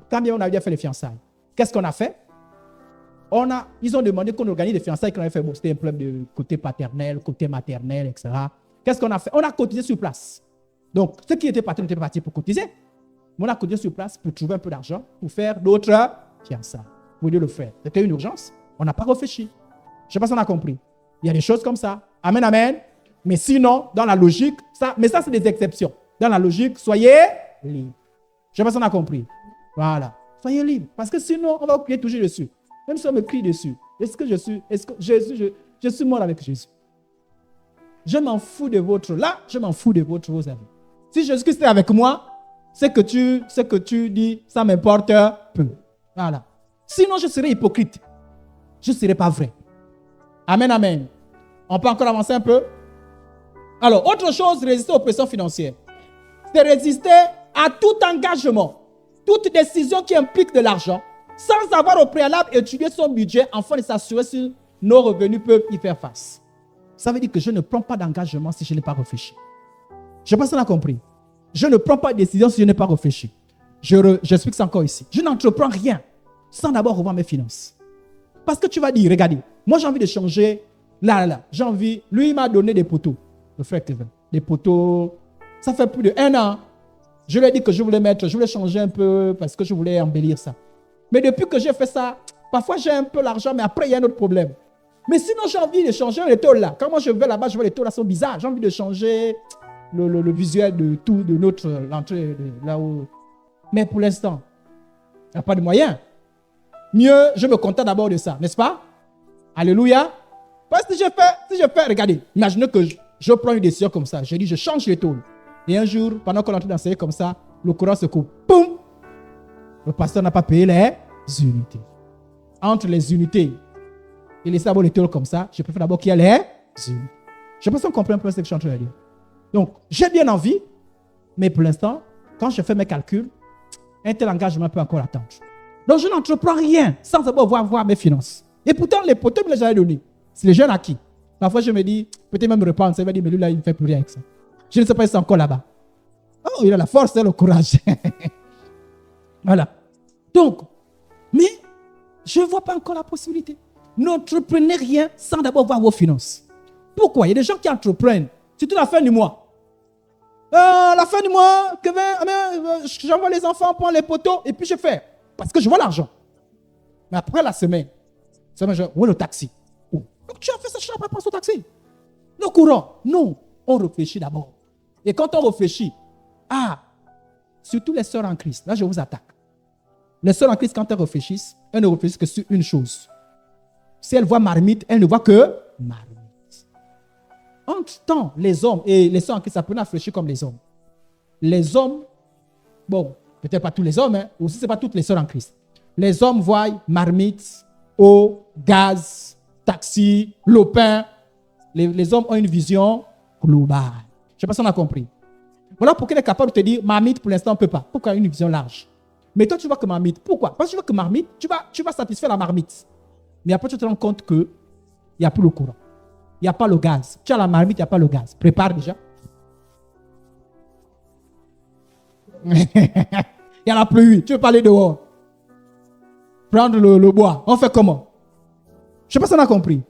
Quand bien on a bien fait les fiançailles. Qu'est-ce qu'on a fait? Ils ont demandé qu'on organise des fiançailles qu'on avait fait. Bon, c'était un problème de côté paternel, côté maternel, etc. Qu'est-ce qu'on a fait? On a cotisé sur place. Donc, ceux qui étaient partis n'étaient pas partis pour cotiser. Mais on a cotisé sur place pour trouver un peu d'argent pour faire d'autres fiançailles. Vous voulez le faire. C'était une urgence. On n'a pas réfléchi. Je ne sais pas si on a compris. Il y a des choses comme ça. Amen, amen. Mais sinon, dans la logique, mais ça, c'est des exceptions. Dans la logique, soyez libres. Je ne sais pas si on a compris. Voilà. Soyez libres. Parce que sinon, on va crier toujours dessus. Même si on me crie dessus. Est-ce que Jésus, je suis mort avec Jésus. Je m'en fous de votre là, je m'en fous de vos amis. Si Jésus-Christ est avec moi, ce que tu dis, ça m'importe peu. Voilà. Sinon, je serais hypocrite. Je ne serais pas vrai. Amen, amen. On peut encore avancer un peu? Alors, autre chose, résister aux pressions financières. C'est résister à tout engagement, toute décision qui implique de l'argent, sans avoir au préalable étudié son budget, afin de s'assurer si nos revenus peuvent y faire face. Ça veut dire que je ne prends pas d'engagement si je n'ai pas réfléchi. Je pense qu'on a compris. Je ne prends pas de décision si je n'ai pas réfléchi. J'explique ça encore ici. Je n'entreprends rien sans d'abord revoir mes finances. Parce que tu vas dire, regardez, moi j'ai envie de changer, j'ai envie, lui il m'a donné des poteaux, le frère Kevin, des poteaux, ça fait plus d'1 an. Je lui ai dit que je voulais changer un peu parce que je voulais embellir ça. Mais depuis que j'ai fait ça, parfois j'ai un peu l'argent, mais après il y a un autre problème. Mais sinon j'ai envie de changer les taux là. Quand moi je vais là-bas, je vois les taux là sont bizarres. J'ai envie de changer le visuel de tout, de l'entrée là où. Mais pour l'instant, il n'y a pas de moyen. Mieux, je me contente d'abord de ça, n'est-ce pas? Alléluia. Parce que si je fais, regardez, imaginez que je prends une décision comme ça. Je dis, je change les taux. Et un jour, pendant qu'on est en train d'enseigner comme ça, le courant se coupe. Boum! Le pasteur n'a pas payé les unités. Entre les unités et les sabots, les taux comme ça, je préfère d'abord qu'il y ait les unités. Je pense qu'on comprend un peu ce que je suis en train de dire. Donc, j'ai bien envie, mais pour l'instant, quand je fais mes calculs, un tel engagement peut encore attendre. Donc, je n'entreprends rien sans d'abord voir mes finances. Et pourtant, les poteaux me les avaient donnés. C'est les jeunes à qui? Parfois, je me dis, peut-être même me reprendre. Ça va dire, mais lui, là, il ne fait plus rien avec ça. Je ne sais pas si c'est encore là-bas. Oh, il a la force et le courage. Voilà. Donc, mais je ne vois pas encore la possibilité. N'entreprenez rien sans d'abord voir vos finances. Pourquoi? Il y a des gens qui entreprennent, surtout la fin du mois. La fin du mois, j'envoie les enfants prendre les poteaux et puis je fais. Parce que je vois l'argent. Mais après la semaine, où est le taxi? Oh. Donc tu as fait ça, je n'ai pas pensé au taxi. Le courant, non. On réfléchit d'abord. Et quand on réfléchit, surtout les sœurs en Christ, là je vous attaque. Les sœurs en Christ, quand elles réfléchissent, elles ne réfléchissent que sur une chose. Si elles voient marmite, elles ne voient que marmite. Entre-temps, les hommes et les sœurs en Christ, ça peut réfléchir comme les hommes. Les hommes, bon, peut-être pas tous les hommes, hein, aussi c'est pas toutes les sœurs en Christ. Les hommes voient marmite, eau, gaz, taxi, lopin. Les hommes ont une vision globale. Je ne sais pas si on a compris. Voilà pourquoi il est capable de te dire marmite pour l'instant on ne peut pas. Pourquoi une vision large? Mais toi tu vois que marmite. Pourquoi? Parce que tu vois que marmite, tu vas satisfaire la marmite. Mais après tu te rends compte qu'il n'y a plus le courant. Il n'y a pas le gaz. Tu as la marmite, il n'y a pas le gaz. Prépare déjà. Il y a la pluie. Tu veux parler dehors. Prendre le bois. On fait comment? Je ne sais pas si on a compris.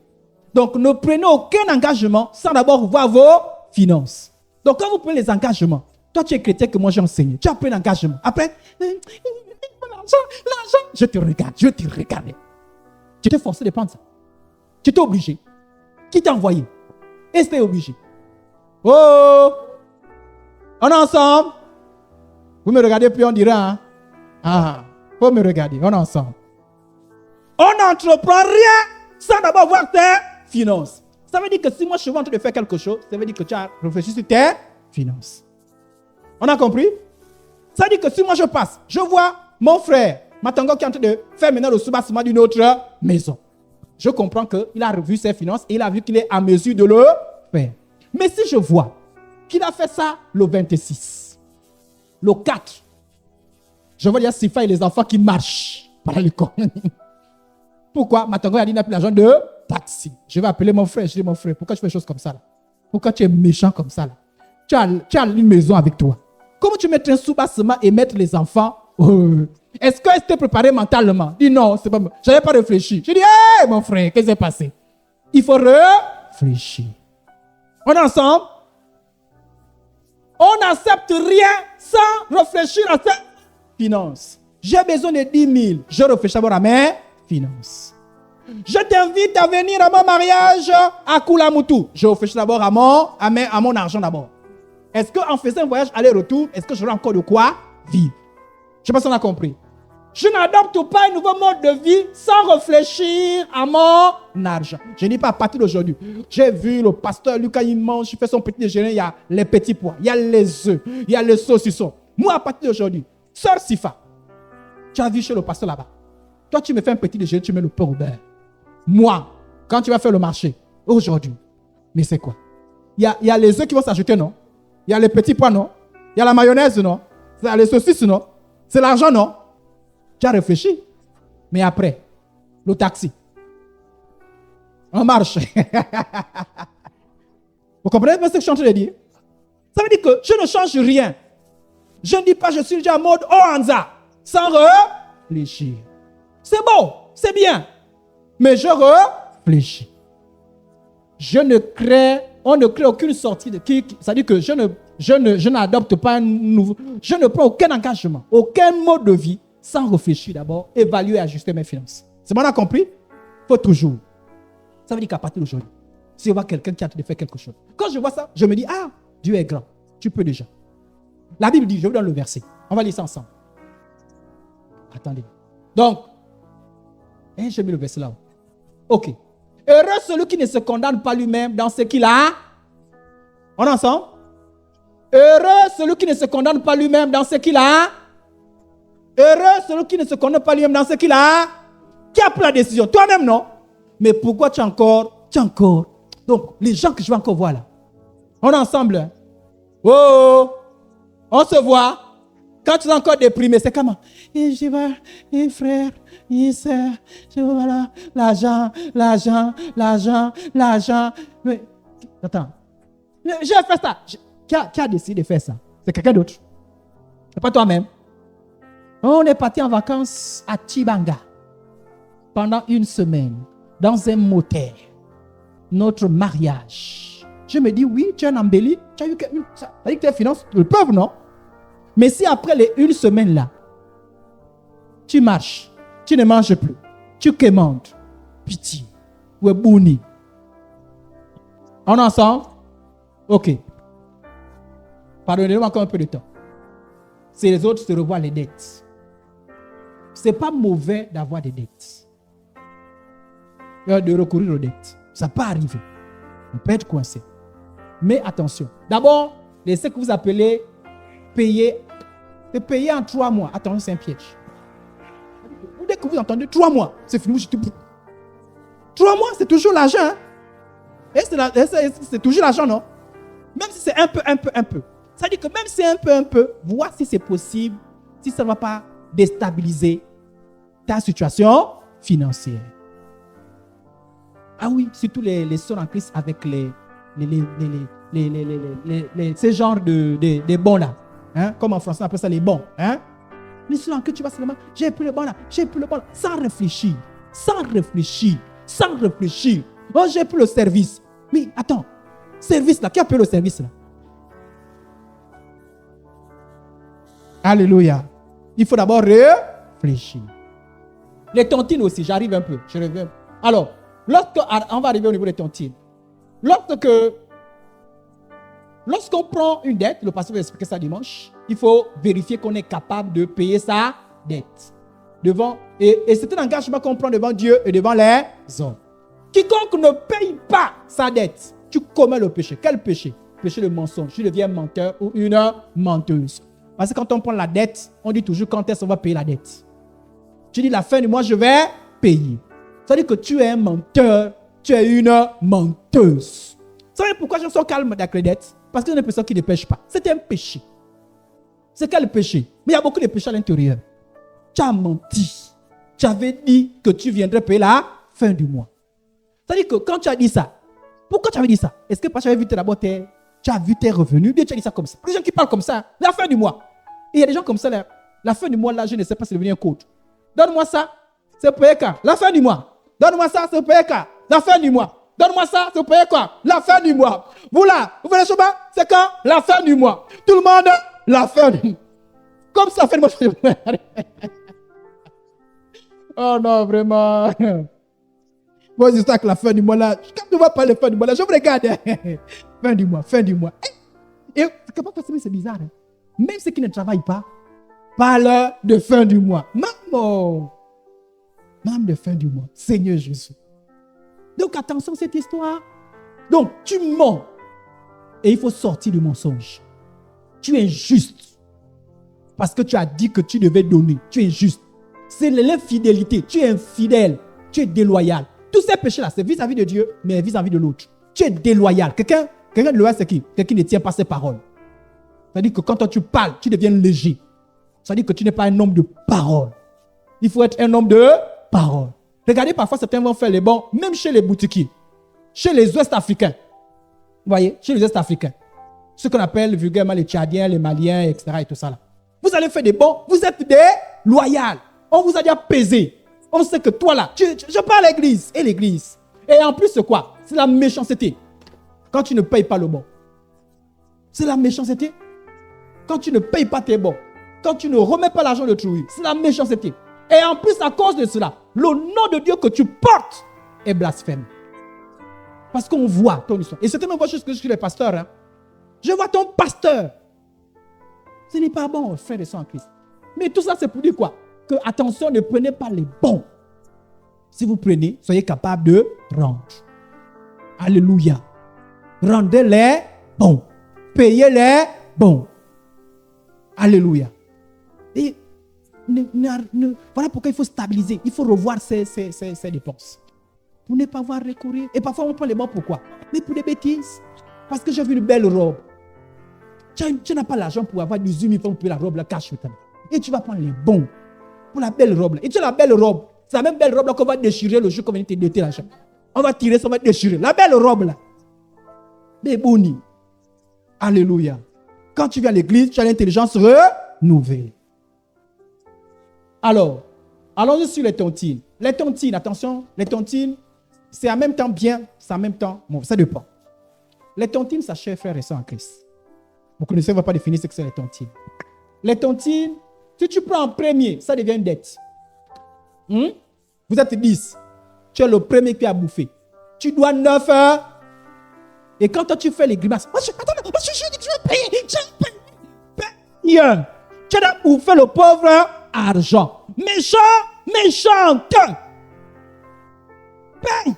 Donc, ne prenez aucun engagement sans d'abord voir vos finances. Donc, quand vous prenez les engagements, toi, tu es chrétien que moi j'ai enseigné. Tu as pris un engagement. Après, l'argent, je te regarde. Tu t'es forcé de prendre ça. Tu t'es obligé. Qui t'a envoyé? Et c'était obligé. Oh! On est ensemble? Vous me regardez puis on dira, faut me regarder, on est ensemble. On n'entreprend rien sans d'abord voir tes finances. Ça veut dire que si moi je suis en train de faire quelque chose, ça veut dire que tu as réfléchi sur tes finances. On a compris? Ça veut dire que si moi je passe, je vois mon frère, Matango qui est en train de faire maintenant le soubassement d'une autre maison. Je comprends qu'il a revu ses finances et il a vu qu'il est en mesure de le faire. Mais si je vois qu'il a fait ça le 26, le 4, je vois il y a Sifa et les enfants qui marchent par l'école. Pourquoi? Matango a dit qu'il n'a plus l'argent de taxi. Je vais appeler mon frère. Je dis, mon frère, pourquoi tu fais des choses comme ça là? Pourquoi tu es méchant comme ça là? Tu as une maison avec toi. Comment tu mettrais un soubassement et mettre les enfants? Est-ce que tu es préparé mentalement? Dis non, c'est pas moi. Je n'avais pas réfléchi. Je dis, hé mon frère, qu'est-ce qui s'est passé? Il faut réfléchir. On est ensemble? On n'accepte rien sans réfléchir à ses finances. J'ai besoin de 10 000. Je réfléchis d'abord à mes finances. Je t'invite à venir à mon mariage à Kulamutu. Je réfléchis d'abord à mon argent d'abord. Est-ce qu'en faisant un voyage aller-retour, est-ce que j'aurai encore de quoi vivre? Je ne sais pas si on a compris. Je n'adopte pas un nouveau mode de vie sans réfléchir à mon argent. Je ne dis pas à partir d'aujourd'hui. J'ai vu le pasteur Lucas, il mange, il fait son petit déjeuner, il y a les petits pois, il y a les œufs, il y a les saucissons. Moi, à partir d'aujourd'hui, sœur Sifa, tu as vu chez le pasteur là-bas. Toi, tu me fais un petit déjeuner, tu mets le pain au beurre. Moi, quand tu vas faire le marché, aujourd'hui, mais c'est quoi? Il y a les œufs qui vont s'ajouter, non? Il y a les petits pois, non? Il y a la mayonnaise, non? Il y a les saucisses, non? C'est l'argent, non? Tu as réfléchi. Mais après, le taxi. On marche. Vous comprenez ce que je suis en train de dire? Ça veut dire que je ne change rien. Je ne dis pas je suis déjà en mode Ohanza, sans réfléchir. C'est beau, c'est bien. Mais je réfléchis. On ne crée aucune sortie de qui. C'est-à-dire que je n'adopte pas un nouveau. Je ne prends aucun engagement, aucun mode de vie sans réfléchir d'abord, évaluer et ajuster mes finances. C'est bon, on a compris? Il faut toujours. Ça veut dire qu'à partir d'aujourd'hui, si je vois quelqu'un qui a fait quelque chose, quand je vois ça, je me dis, ah, Dieu est grand, tu peux déjà. La Bible dit, je vous donne le verset. On va lire ça ensemble. Attendez. Donc, j'ai mis le verset là. Ok. Heureux celui qui ne se condamne pas lui-même dans ce qu'il a. On est ensemble? Heureux celui qui ne se condamne pas lui-même dans ce qu'il a. Heureux celui qui ne se condamne pas lui-même dans ce qu'il a. Qui a pris la décision? Toi-même, non? Mais pourquoi tu as encore? Donc, les gens que je vais encore voir là. On est ensemble. Oh! On se voit. Quand tu es encore déprimé, c'est comment? Et je vois, et frère, et sœur, je vois là, l'argent. Mais, attends. J'ai fait ça. Qui a décidé de faire ça? C'est quelqu'un d'autre. C'est pas toi-même. On est parti en vacances à Tibanga pendant une semaine dans un motel. Notre mariage. Je me dis, oui, tu as un embelli. Tu as eu ça veut dire que tes finances le peuvent, non? Mais si après une semaine là, tu marches, tu ne manges plus, tu commandes, pitié, ou bouni. On est ensemble? Ok. Pardonnez-moi encore un peu de temps. Si les autres se revoient les dettes. Ce n'est pas mauvais d'avoir des dettes. De recourir aux dettes. Ça peut arriver. On peut être coincé. Mais attention. D'abord, ce que vous appelez payer. C'est payer en 3 mois. Attention, c'est un piège. Dès que vous entendez 3 mois, c'est fini. 3 mois, c'est toujours l'argent. Hein? Et c'est toujours l'argent, non? Même si c'est un peu. Ça veut dire que même si c'est un peu, vois si c'est possible, si ça ne va pas déstabiliser ta situation financière. Ah oui, surtout les sœurs en Christ avec ces genres de bons là. Hein? Comme en français on appelle ça les bons. Hein? Les sœurs en Christ, tu vas seulement, j'ai pris le bon là, sans réfléchir. Oh, j'ai pris le service. Mais attends, service là, qui a pris le service là? Alléluia. Il faut d'abord réfléchir. Les tontines aussi, j'arrive un peu. Je reviens. Alors, on va arriver au niveau des tontines. Lorsqu'on prend une dette, le pasteur va expliquer ça dimanche, il faut vérifier qu'on est capable de payer sa dette. Et c'est un engagement qu'on prend devant Dieu et devant les hommes. Quiconque ne paye pas sa dette, tu commets le péché. Quel péché? Péché de mensonge. Tu deviens menteur ou une menteuse. Parce que quand on prend la dette, on dit toujours quand est-ce qu'on va payer la dette. Tu dis la fin du mois, je vais payer. Ça veut dire que tu es un menteur, tu es une menteuse. Vous savez pourquoi je suis calme avec les dettes? Parce qu'il y a une personne qui ne pêche pas. C'est un péché. C'est quel péché? Mais il y a beaucoup de péchés à l'intérieur. Tu as menti. Tu avais dit que tu viendrais payer la fin du mois. C'est-à-dire que quand tu as dit ça, pourquoi tu avais dit ça? Est-ce que parce que tu avais vu tu as vu tes revenus? Bien, tu as dit ça comme ça. Les gens qui parlent comme ça, la fin du mois. Et il y a des gens comme ça, la fin du mois, là, je ne sais pas si c'est devenu un code. Donne-moi ça, c'est pour payer quand? La fin du mois. Donne-moi ça, c'est pour payer quand? La fin du mois. Donne-moi ça, c'est pour payer quoi? La fin du mois. Vous là, vous venez chemin, c'est quand? La fin du mois. Tout le monde, la fin du mois. Comme ça, fait le mois. Oh non, vraiment. Moi, c'est ça que la fin du mois là. Quand tu vas parler de fin du mois là, je vous regarde. Fin du mois. Et c'est bizarre. Hein? Même ceux qui ne travaillent pas parlent de fin du mois. Maman. Même de fin du mois. Seigneur Jésus. Donc attention à cette histoire. Donc tu mens. Et il faut sortir du mensonge. Tu es injuste. Parce que tu as dit que tu devais donner. Tu es injuste. C'est l'infidélité. Tu es infidèle. Tu es déloyal. Tous ces péchés-là, c'est vis-à-vis de Dieu, mais vis-à-vis de l'autre. Tu es déloyal. Quelqu'un de loyal, c'est qui? Quelqu'un qui ne tient pas ses paroles. C'est-à-dire que quand toi tu parles, tu deviens léger. C'est-à-dire que tu n'es pas un homme de parole. Il faut être un homme de parole. Regardez, parfois, certains vont faire les bons, même chez les boutiquiers, chez les Ouest-Africains. Vous voyez, chez les Ouest-Africains. Ce qu'on appelle vulgairement les Tchadiens, les Maliens, etc. et tout ça là. Vous allez faire des bons, vous êtes des loyaux. On vous a déjà pesé. On sait que toi là, je parle à l'église. Et l'église. Et en plus, c'est quoi? C'est la méchanceté. Quand tu ne payes pas le bon. C'est la méchanceté. Quand tu ne payes pas tes bons. Quand tu ne remets pas l'argent de trou, c'est la méchanceté. Et en plus, à cause de cela, le nom de Dieu que tu portes est blasphème. Parce qu'on voit ton histoire. Et c'est même chose que je suis le pasteur. Hein. Je vois ton pasteur. Ce n'est pas bon, frère et sœurs en Christ. Mais tout ça, c'est pour dire quoi? Que, attention, ne prenez pas les bons. Si vous prenez, soyez capable de rendre. Alléluia. Rendez les bons. Payez les bons. Alléluia. Et voilà pourquoi il faut stabiliser. Il faut revoir ses dépenses. Pour ne pas avoir recourir. Et parfois, on prend les bons pourquoi? Mais pour des bêtises. Parce que j'ai vu une belle robe. Tu n'as pas l'argent pour avoir 18 000 francs pour la robe, la cache. Et tu vas prendre les bons pour la belle robe. Là. Et tu as la belle robe. C'est la même belle robe là qu'on va déchirer le jour qu'on va te déter l'argent. On va tirer, ça va déchirer. La belle robe là. Des bonis. Alléluia. Quand tu viens à l'église, tu as l'intelligence renouvelée. Alors, allons sur les tontines. Les tontines, attention, les tontines, c'est en même temps bien, c'est en même temps, bon, ça dépend. Les tontines, ça chers frères et sœurs en Christ. Vous connaissez, on ne va pas définir ce que c'est les tontines. Les tontines, si tu prends en premier, ça devient une dette. Vous êtes 10. Tu es le premier qui a bouffé. Tu dois 9 heures. Et quand toi tu fais les grimaces, je vais payer. Tu as bouffé le pauvre argent. Méchante. Paye.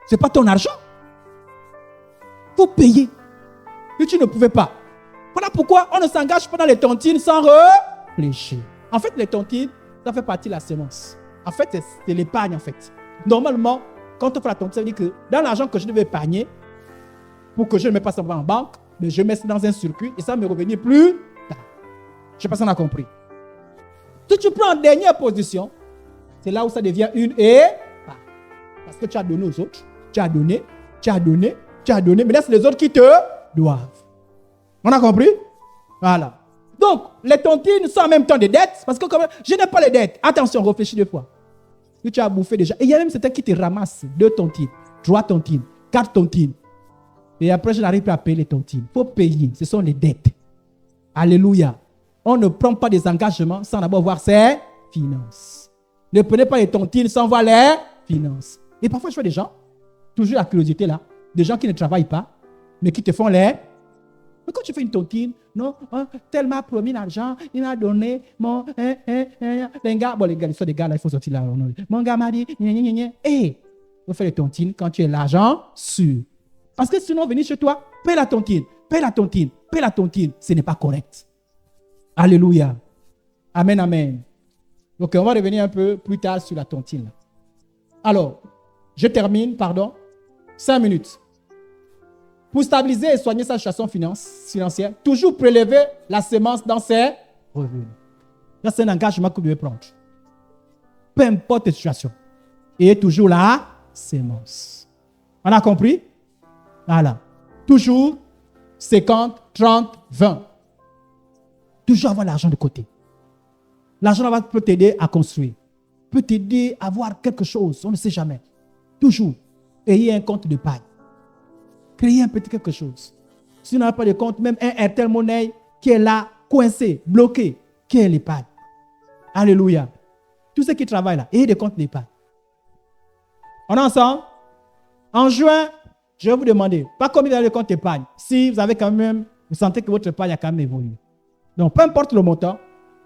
Ce n'est pas ton argent. Il faut payer. Et tu ne pouvais pas. Voilà pourquoi on ne s'engage pas dans les tontines sans réfléchir. En fait, les tontines, ça fait partie de la sémence. En fait, c'est l'épargne en fait. Normalement, quand on fait la tontine, ça veut dire que dans l'argent que je devais épargner, pour que je ne mette pas ça en banque, mais je mets ça dans un circuit et ça me revenir plus tard. Je ne sais pas si on a compris. Si tu prends en dernière position, c'est là où ça devient une épargne. Parce que tu as donné aux autres, tu as donné, mais là c'est les autres qui te doivent. On a compris? Voilà. Donc, les tontines sont en même temps des dettes, parce que comme je n'ai pas les dettes. Attention, réfléchis 2 fois. Que tu as bouffé déjà. Et il y a même certains qui te ramassent 2 tontines, 3 tontines, 4 tontines. Et après, je n'arrive pas à payer les tontines. Il faut payer. Ce sont les dettes. Alléluia. On ne prend pas des engagements sans d'abord voir ses finances. Ne prenez pas les tontines sans voir les finances. Et parfois, je vois des gens, toujours la curiosité là, des gens qui ne travaillent pas, mais qui te font les... Mais quand tu fais une tontine, non, tel m'a promis l'argent, il m'a donné, mon... les gars, bon, les gars, l'histoire des gars là, il faut sortir là. Mon gars m'a dit, il faut faire les tontines quand tu as l'argent sûr. Parce que sinon, venir chez toi, paye la tontine, ce n'est pas correct. Alléluia. Amen, amen. Donc, on va revenir un peu plus tard sur la tontine. Alors, je termine, 5 minutes. Pour stabiliser et soigner sa situation financière, toujours prélever la sémence dans ses revenus. Ça, c'est un engagement que vous devez prendre. Peu importe la situation. Et toujours la sémence. On a compris? Voilà. Toujours 50, 30, 20. Toujours avoir l'argent de côté. L'argent peut t'aider à construire. Peut t'aider à avoir quelque chose. On ne sait jamais. Toujours. Ayez un compte de paille. Créez un petit quelque chose. Si vous n'avez pas de compte, même un Airtel Money qui est là, coincé, bloqué, qui est l'épargne. Alléluia. Tous ceux qui travaillent là, ayez des comptes d'épargne. On est ensemble? En juin, je vais vous demander, pas combien vous avez de compte d'épargne. Si vous avez quand même, vous sentez que votre épargne a quand même évolué. Donc, peu importe le montant,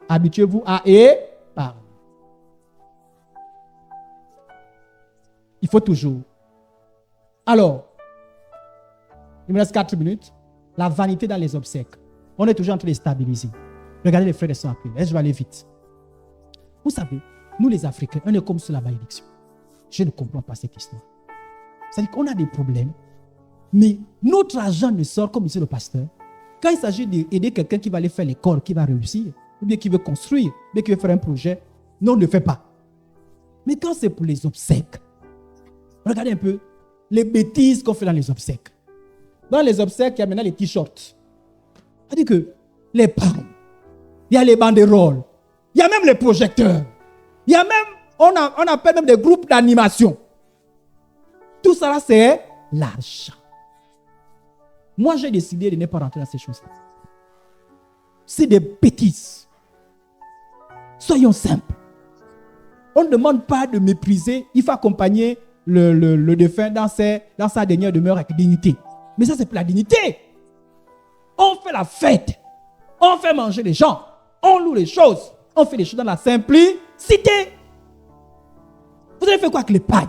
habituez-vous à épargner. Il faut toujours. Alors, il me reste 4 minutes. La vanité dans les obsèques. On est toujours en train de stabiliser. Regardez les frères et sœurs. Je vais aller vite. Vous savez, nous les Africains, on est comme sur la malédiction. Je ne comprends pas cette histoire. C'est-à-dire qu'on a des problèmes, mais notre argent ne sort, comme disait le pasteur. Quand il s'agit d'aider quelqu'un qui va aller faire l'école, qui va réussir, ou bien qui veut construire, ou bien qui veut faire un projet, non, on ne le fait pas. Mais quand c'est pour les obsèques, regardez un peu les bêtises qu'on fait dans les obsèques. Dans les obsèques, il y a maintenant les t-shirts. C'est-à-dire que les pailles, il y a les banderoles, il y a même les projecteurs, il y a même, on appelle même des groupes d'animation. Tout ça là, c'est l'argent. Moi, j'ai décidé de ne pas rentrer dans ces choses-là. C'est des bêtises. Soyons simples. On ne demande pas de mépriser. Il faut accompagner le défunt dans sa dernière demeure avec dignité. Mais ça, c'est pour la dignité. On fait la fête. On fait manger les gens. On loue les choses. On fait les choses dans la simplicité. Vous allez faire quoi avec les pailles?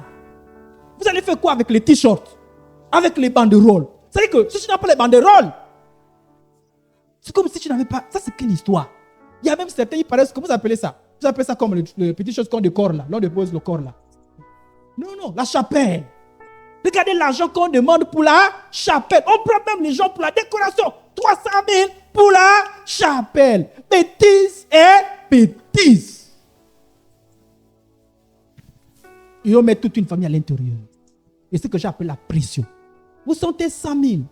Vous allez faire quoi avec les t-shirts? Avec les banderoles? C'est-à-dire que si tu n'as pas les banderoles, c'est comme si tu n'avais pas... Ça, c'est quelle histoire? Il y a même certains, ils paraissent... Comment vous appelez ça? Vous appelez ça comme les petites choses qu'on décore là. L'on dépose le corps là. Non, la chapelle. Regardez l'argent qu'on demande pour la chapelle. On prend même les gens pour la décoration. 300 000 pour la chapelle. Bêtise et bêtise. Et on met toute une famille à l'intérieur. Et c'est ce que j'appelle la pression. Vous sentez 100 000.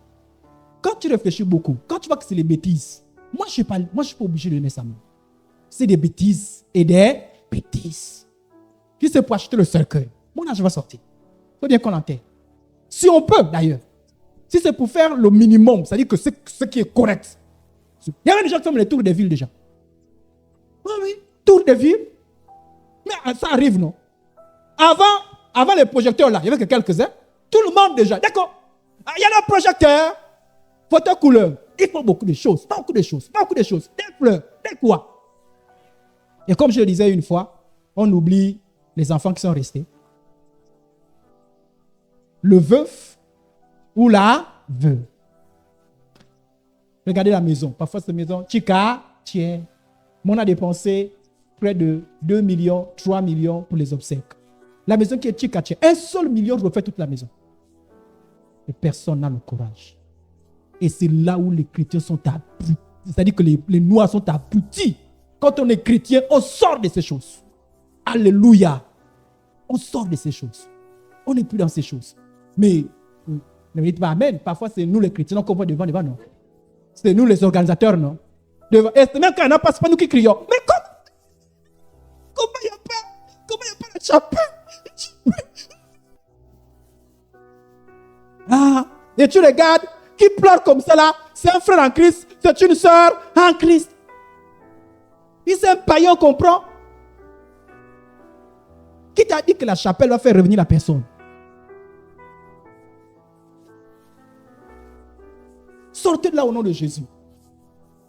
Quand tu réfléchis beaucoup, quand tu vois que c'est les bêtises, moi je suis pas obligé de donner 100 000. C'est des bêtises et des bêtises. Qui c'est pour acheter le cercueil? Mon argent va sortir. Il faut bien qu'on l'enterre. Si on peut d'ailleurs. Si c'est pour faire le minimum, c'est-à-dire que c'est ce qui est correct. Il y a même des gens qui font les tours des villes déjà. Oui, tours des villes. Mais ça arrive, non? Avant les projecteurs là, il y avait que quelques-uns. Tout le monde déjà, d'accord. Il y a le projecteur, photo couleur. Il faut beaucoup de choses, beaucoup de choses. Des fleurs, des quoi. Et comme je le disais une fois, on oublie les enfants qui sont restés. Le veuf ou la veuve. Regardez la maison. Parfois, cette maison, Chica, tiens. On a dépensé près de 2 millions, 3 millions pour les obsèques. La maison qui est Chica, tiens. 1 seul million refait toute la maison. Et personne n'a le courage. Et c'est là où les chrétiens sont abrutis. C'est-à-dire que les noirs sont abrutis. Quand on est chrétien, on sort de ces choses. Alléluia. On sort de ces choses. On n'est plus dans ces choses. Mais, ne me dites pas amen. Parfois, c'est nous les chrétiens qu'on voit devant, non. C'est nous les organisateurs, non. Devant. Et même quand il n'y en a pas, c'est pas nous qui crions. Mais comment il n'y a pas la chapelle? Et tu regardes, qui pleure comme ça là, c'est un frère en Christ, c'est une soeur en Christ. Et c'est un païen, on comprend. Qui t'a dit que la chapelle va faire revenir la personne? Sortez de là au nom de Jésus.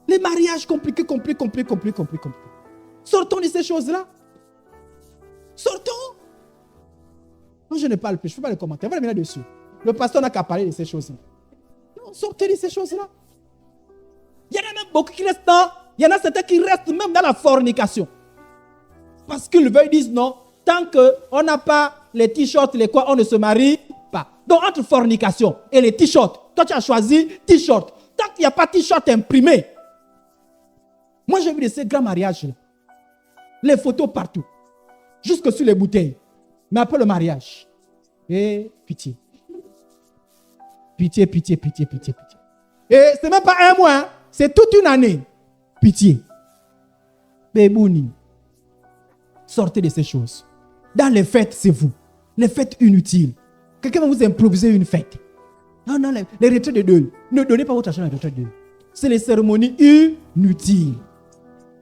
Les mariages compliqués. Sortons de ces choses-là. Sortons. Non, je ne parle plus, je ne fais pas les commentaires. On va revenir là-dessus. Le pasteur n'a qu'à parler de ces choses-là. Non, sortez de ces choses-là. Il y en a même beaucoup qui restent il y en a certains qui restent même dans la fornication. Parce qu'ils veulent, ils disent non, tant qu'on n'a pas les t-shirts, les quoi, on ne se marie pas. Donc entre fornication et les t-shirts, toi tu as choisi t-shirt. Tant qu'il n'y a pas t-shirt imprimé. Moi j'ai vu de ces grands mariages-là. Les photos partout. Jusque sur les bouteilles. Mais après le mariage. Et pitié. Pitié. Et c'est même pas un mois, hein? C'est toute une année. Pitié. Bébouni. Sortez de ces choses. Dans les fêtes, c'est vous. Les fêtes inutiles. Quelqu'un va vous improviser une fête. Non, les retraites de deuil. Ne donnez pas votre argent à les retraites de deuil. C'est les cérémonies inutiles.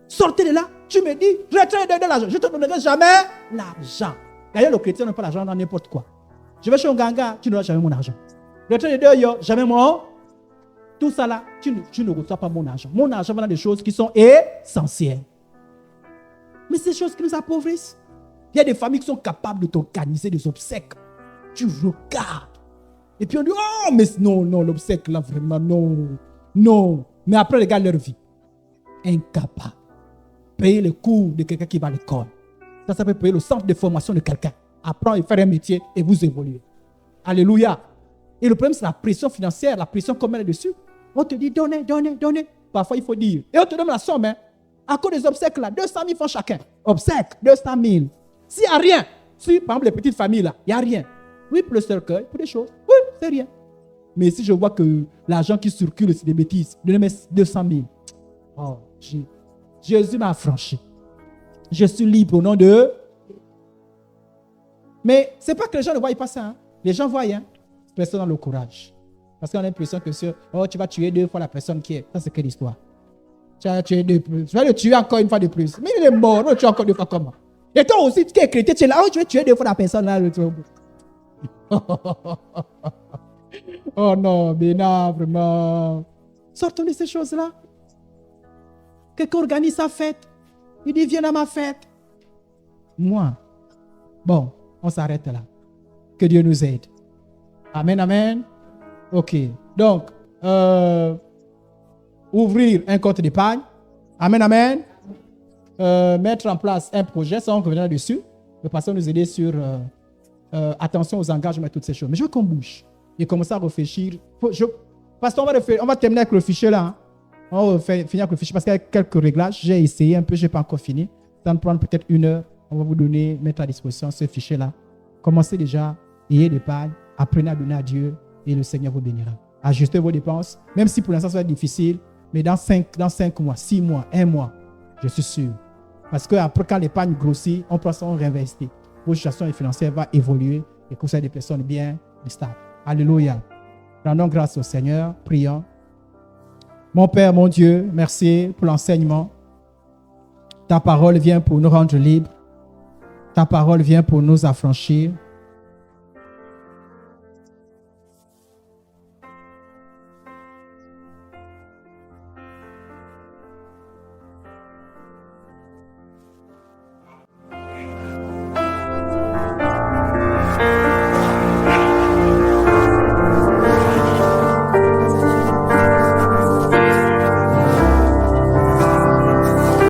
Sortez de là. Tu me dis, retraite de l'argent. Je ne te donnerai jamais l'argent. D'ailleurs, le chrétien n'a pas l'argent dans n'importe quoi. Je vais chez un ganga, tu n'auras jamais mon argent. Retraite de deuil, jamais mon. Tout ça là, tu ne reçois pas mon argent. Mon argent va dans des choses qui sont essentielles. Mais ces choses qui nous appauvrissent. Il y a des familles qui sont capables de t'organiser des obsèques. Tu regardes. Et puis on dit, oh, mais non, l'obsèque là, vraiment, non. Mais après, regarde leur vie. Incapable. Payer les cours de quelqu'un qui va à l'école. Ça peut payer le centre de formation de quelqu'un. Apprendre et faire un métier et vous évoluer. Alléluia. Et le problème, c'est la pression financière, la pression qu'on met dessus. On te dit donnez, donnez, donnez. Parfois, il faut dire. Et on te donne la somme. Hein. À cause des obsèques, là, 200 000 francs chacun. Obsèques, 200 000. S'il n'y a rien, si par exemple les petites familles, là, il n'y a rien. Oui, pour le cercueil, pour des choses. Oui, c'est rien. Mais si je vois que l'argent qui circule, c'est des bêtises, donnez-moi 200 000. Oh, Jésus m'a affranchi. Je suis libre au nom de... Mais ce n'est pas que les gens ne voient pas ça. Hein. Les gens voient, hein. Personne n'a le courage. Parce qu'on a l'impression que tu vas tuer 2 fois la personne qui est. Ça, c'est quelle histoire? Tu vas tuer 2 plus. Tu vas le tuer encore une fois de plus. Mais il est mort. On le tue encore 2 fois comment? Et toi aussi, tu es chrétien, tu es là. Oh, tu vas tuer 2 fois la personne là. Oh non, mais non, vraiment. Sortons de ces choses-là. Quelqu'un organise sa fête. Il dit, viens à ma fête. Moi. Bon, on s'arrête là. Que Dieu nous aide. Amen, amen. Ok. Donc, ouvrir un compte d'épargne. Amen, amen. Mettre en place un projet, ça on reviendra dessus. Le pasteur nous aider sur attention aux engagements et toutes ces choses. Mais je veux qu'on bouge et commencer à réfléchir. Pasteur, on va terminer avec le fichier là. Hein. On va finir avec le fichier parce qu'il y a quelques réglages. J'ai essayé un peu, je n'ai pas encore fini. Ça va me prendre peut-être 1 heure. On va vous donner, mettre à disposition ce fichier là. Commencez déjà, ayez l'épargne, apprenez à donner à Dieu et le Seigneur vous bénira. Ajustez vos dépenses, même si pour l'instant ça va être difficile, mais dans 5 mois, 6 mois, 1 mois, je suis sûr. Parce qu'après, quand l'épargne grossit, on pense on réinvestit. Votre situation financière va évoluer et que vous soyez des personnes bien stables. Alléluia. Rendons grâce au Seigneur, prions. Mon Père, mon Dieu, merci pour l'enseignement. Ta parole vient pour nous rendre libres. Ta parole vient pour nous affranchir.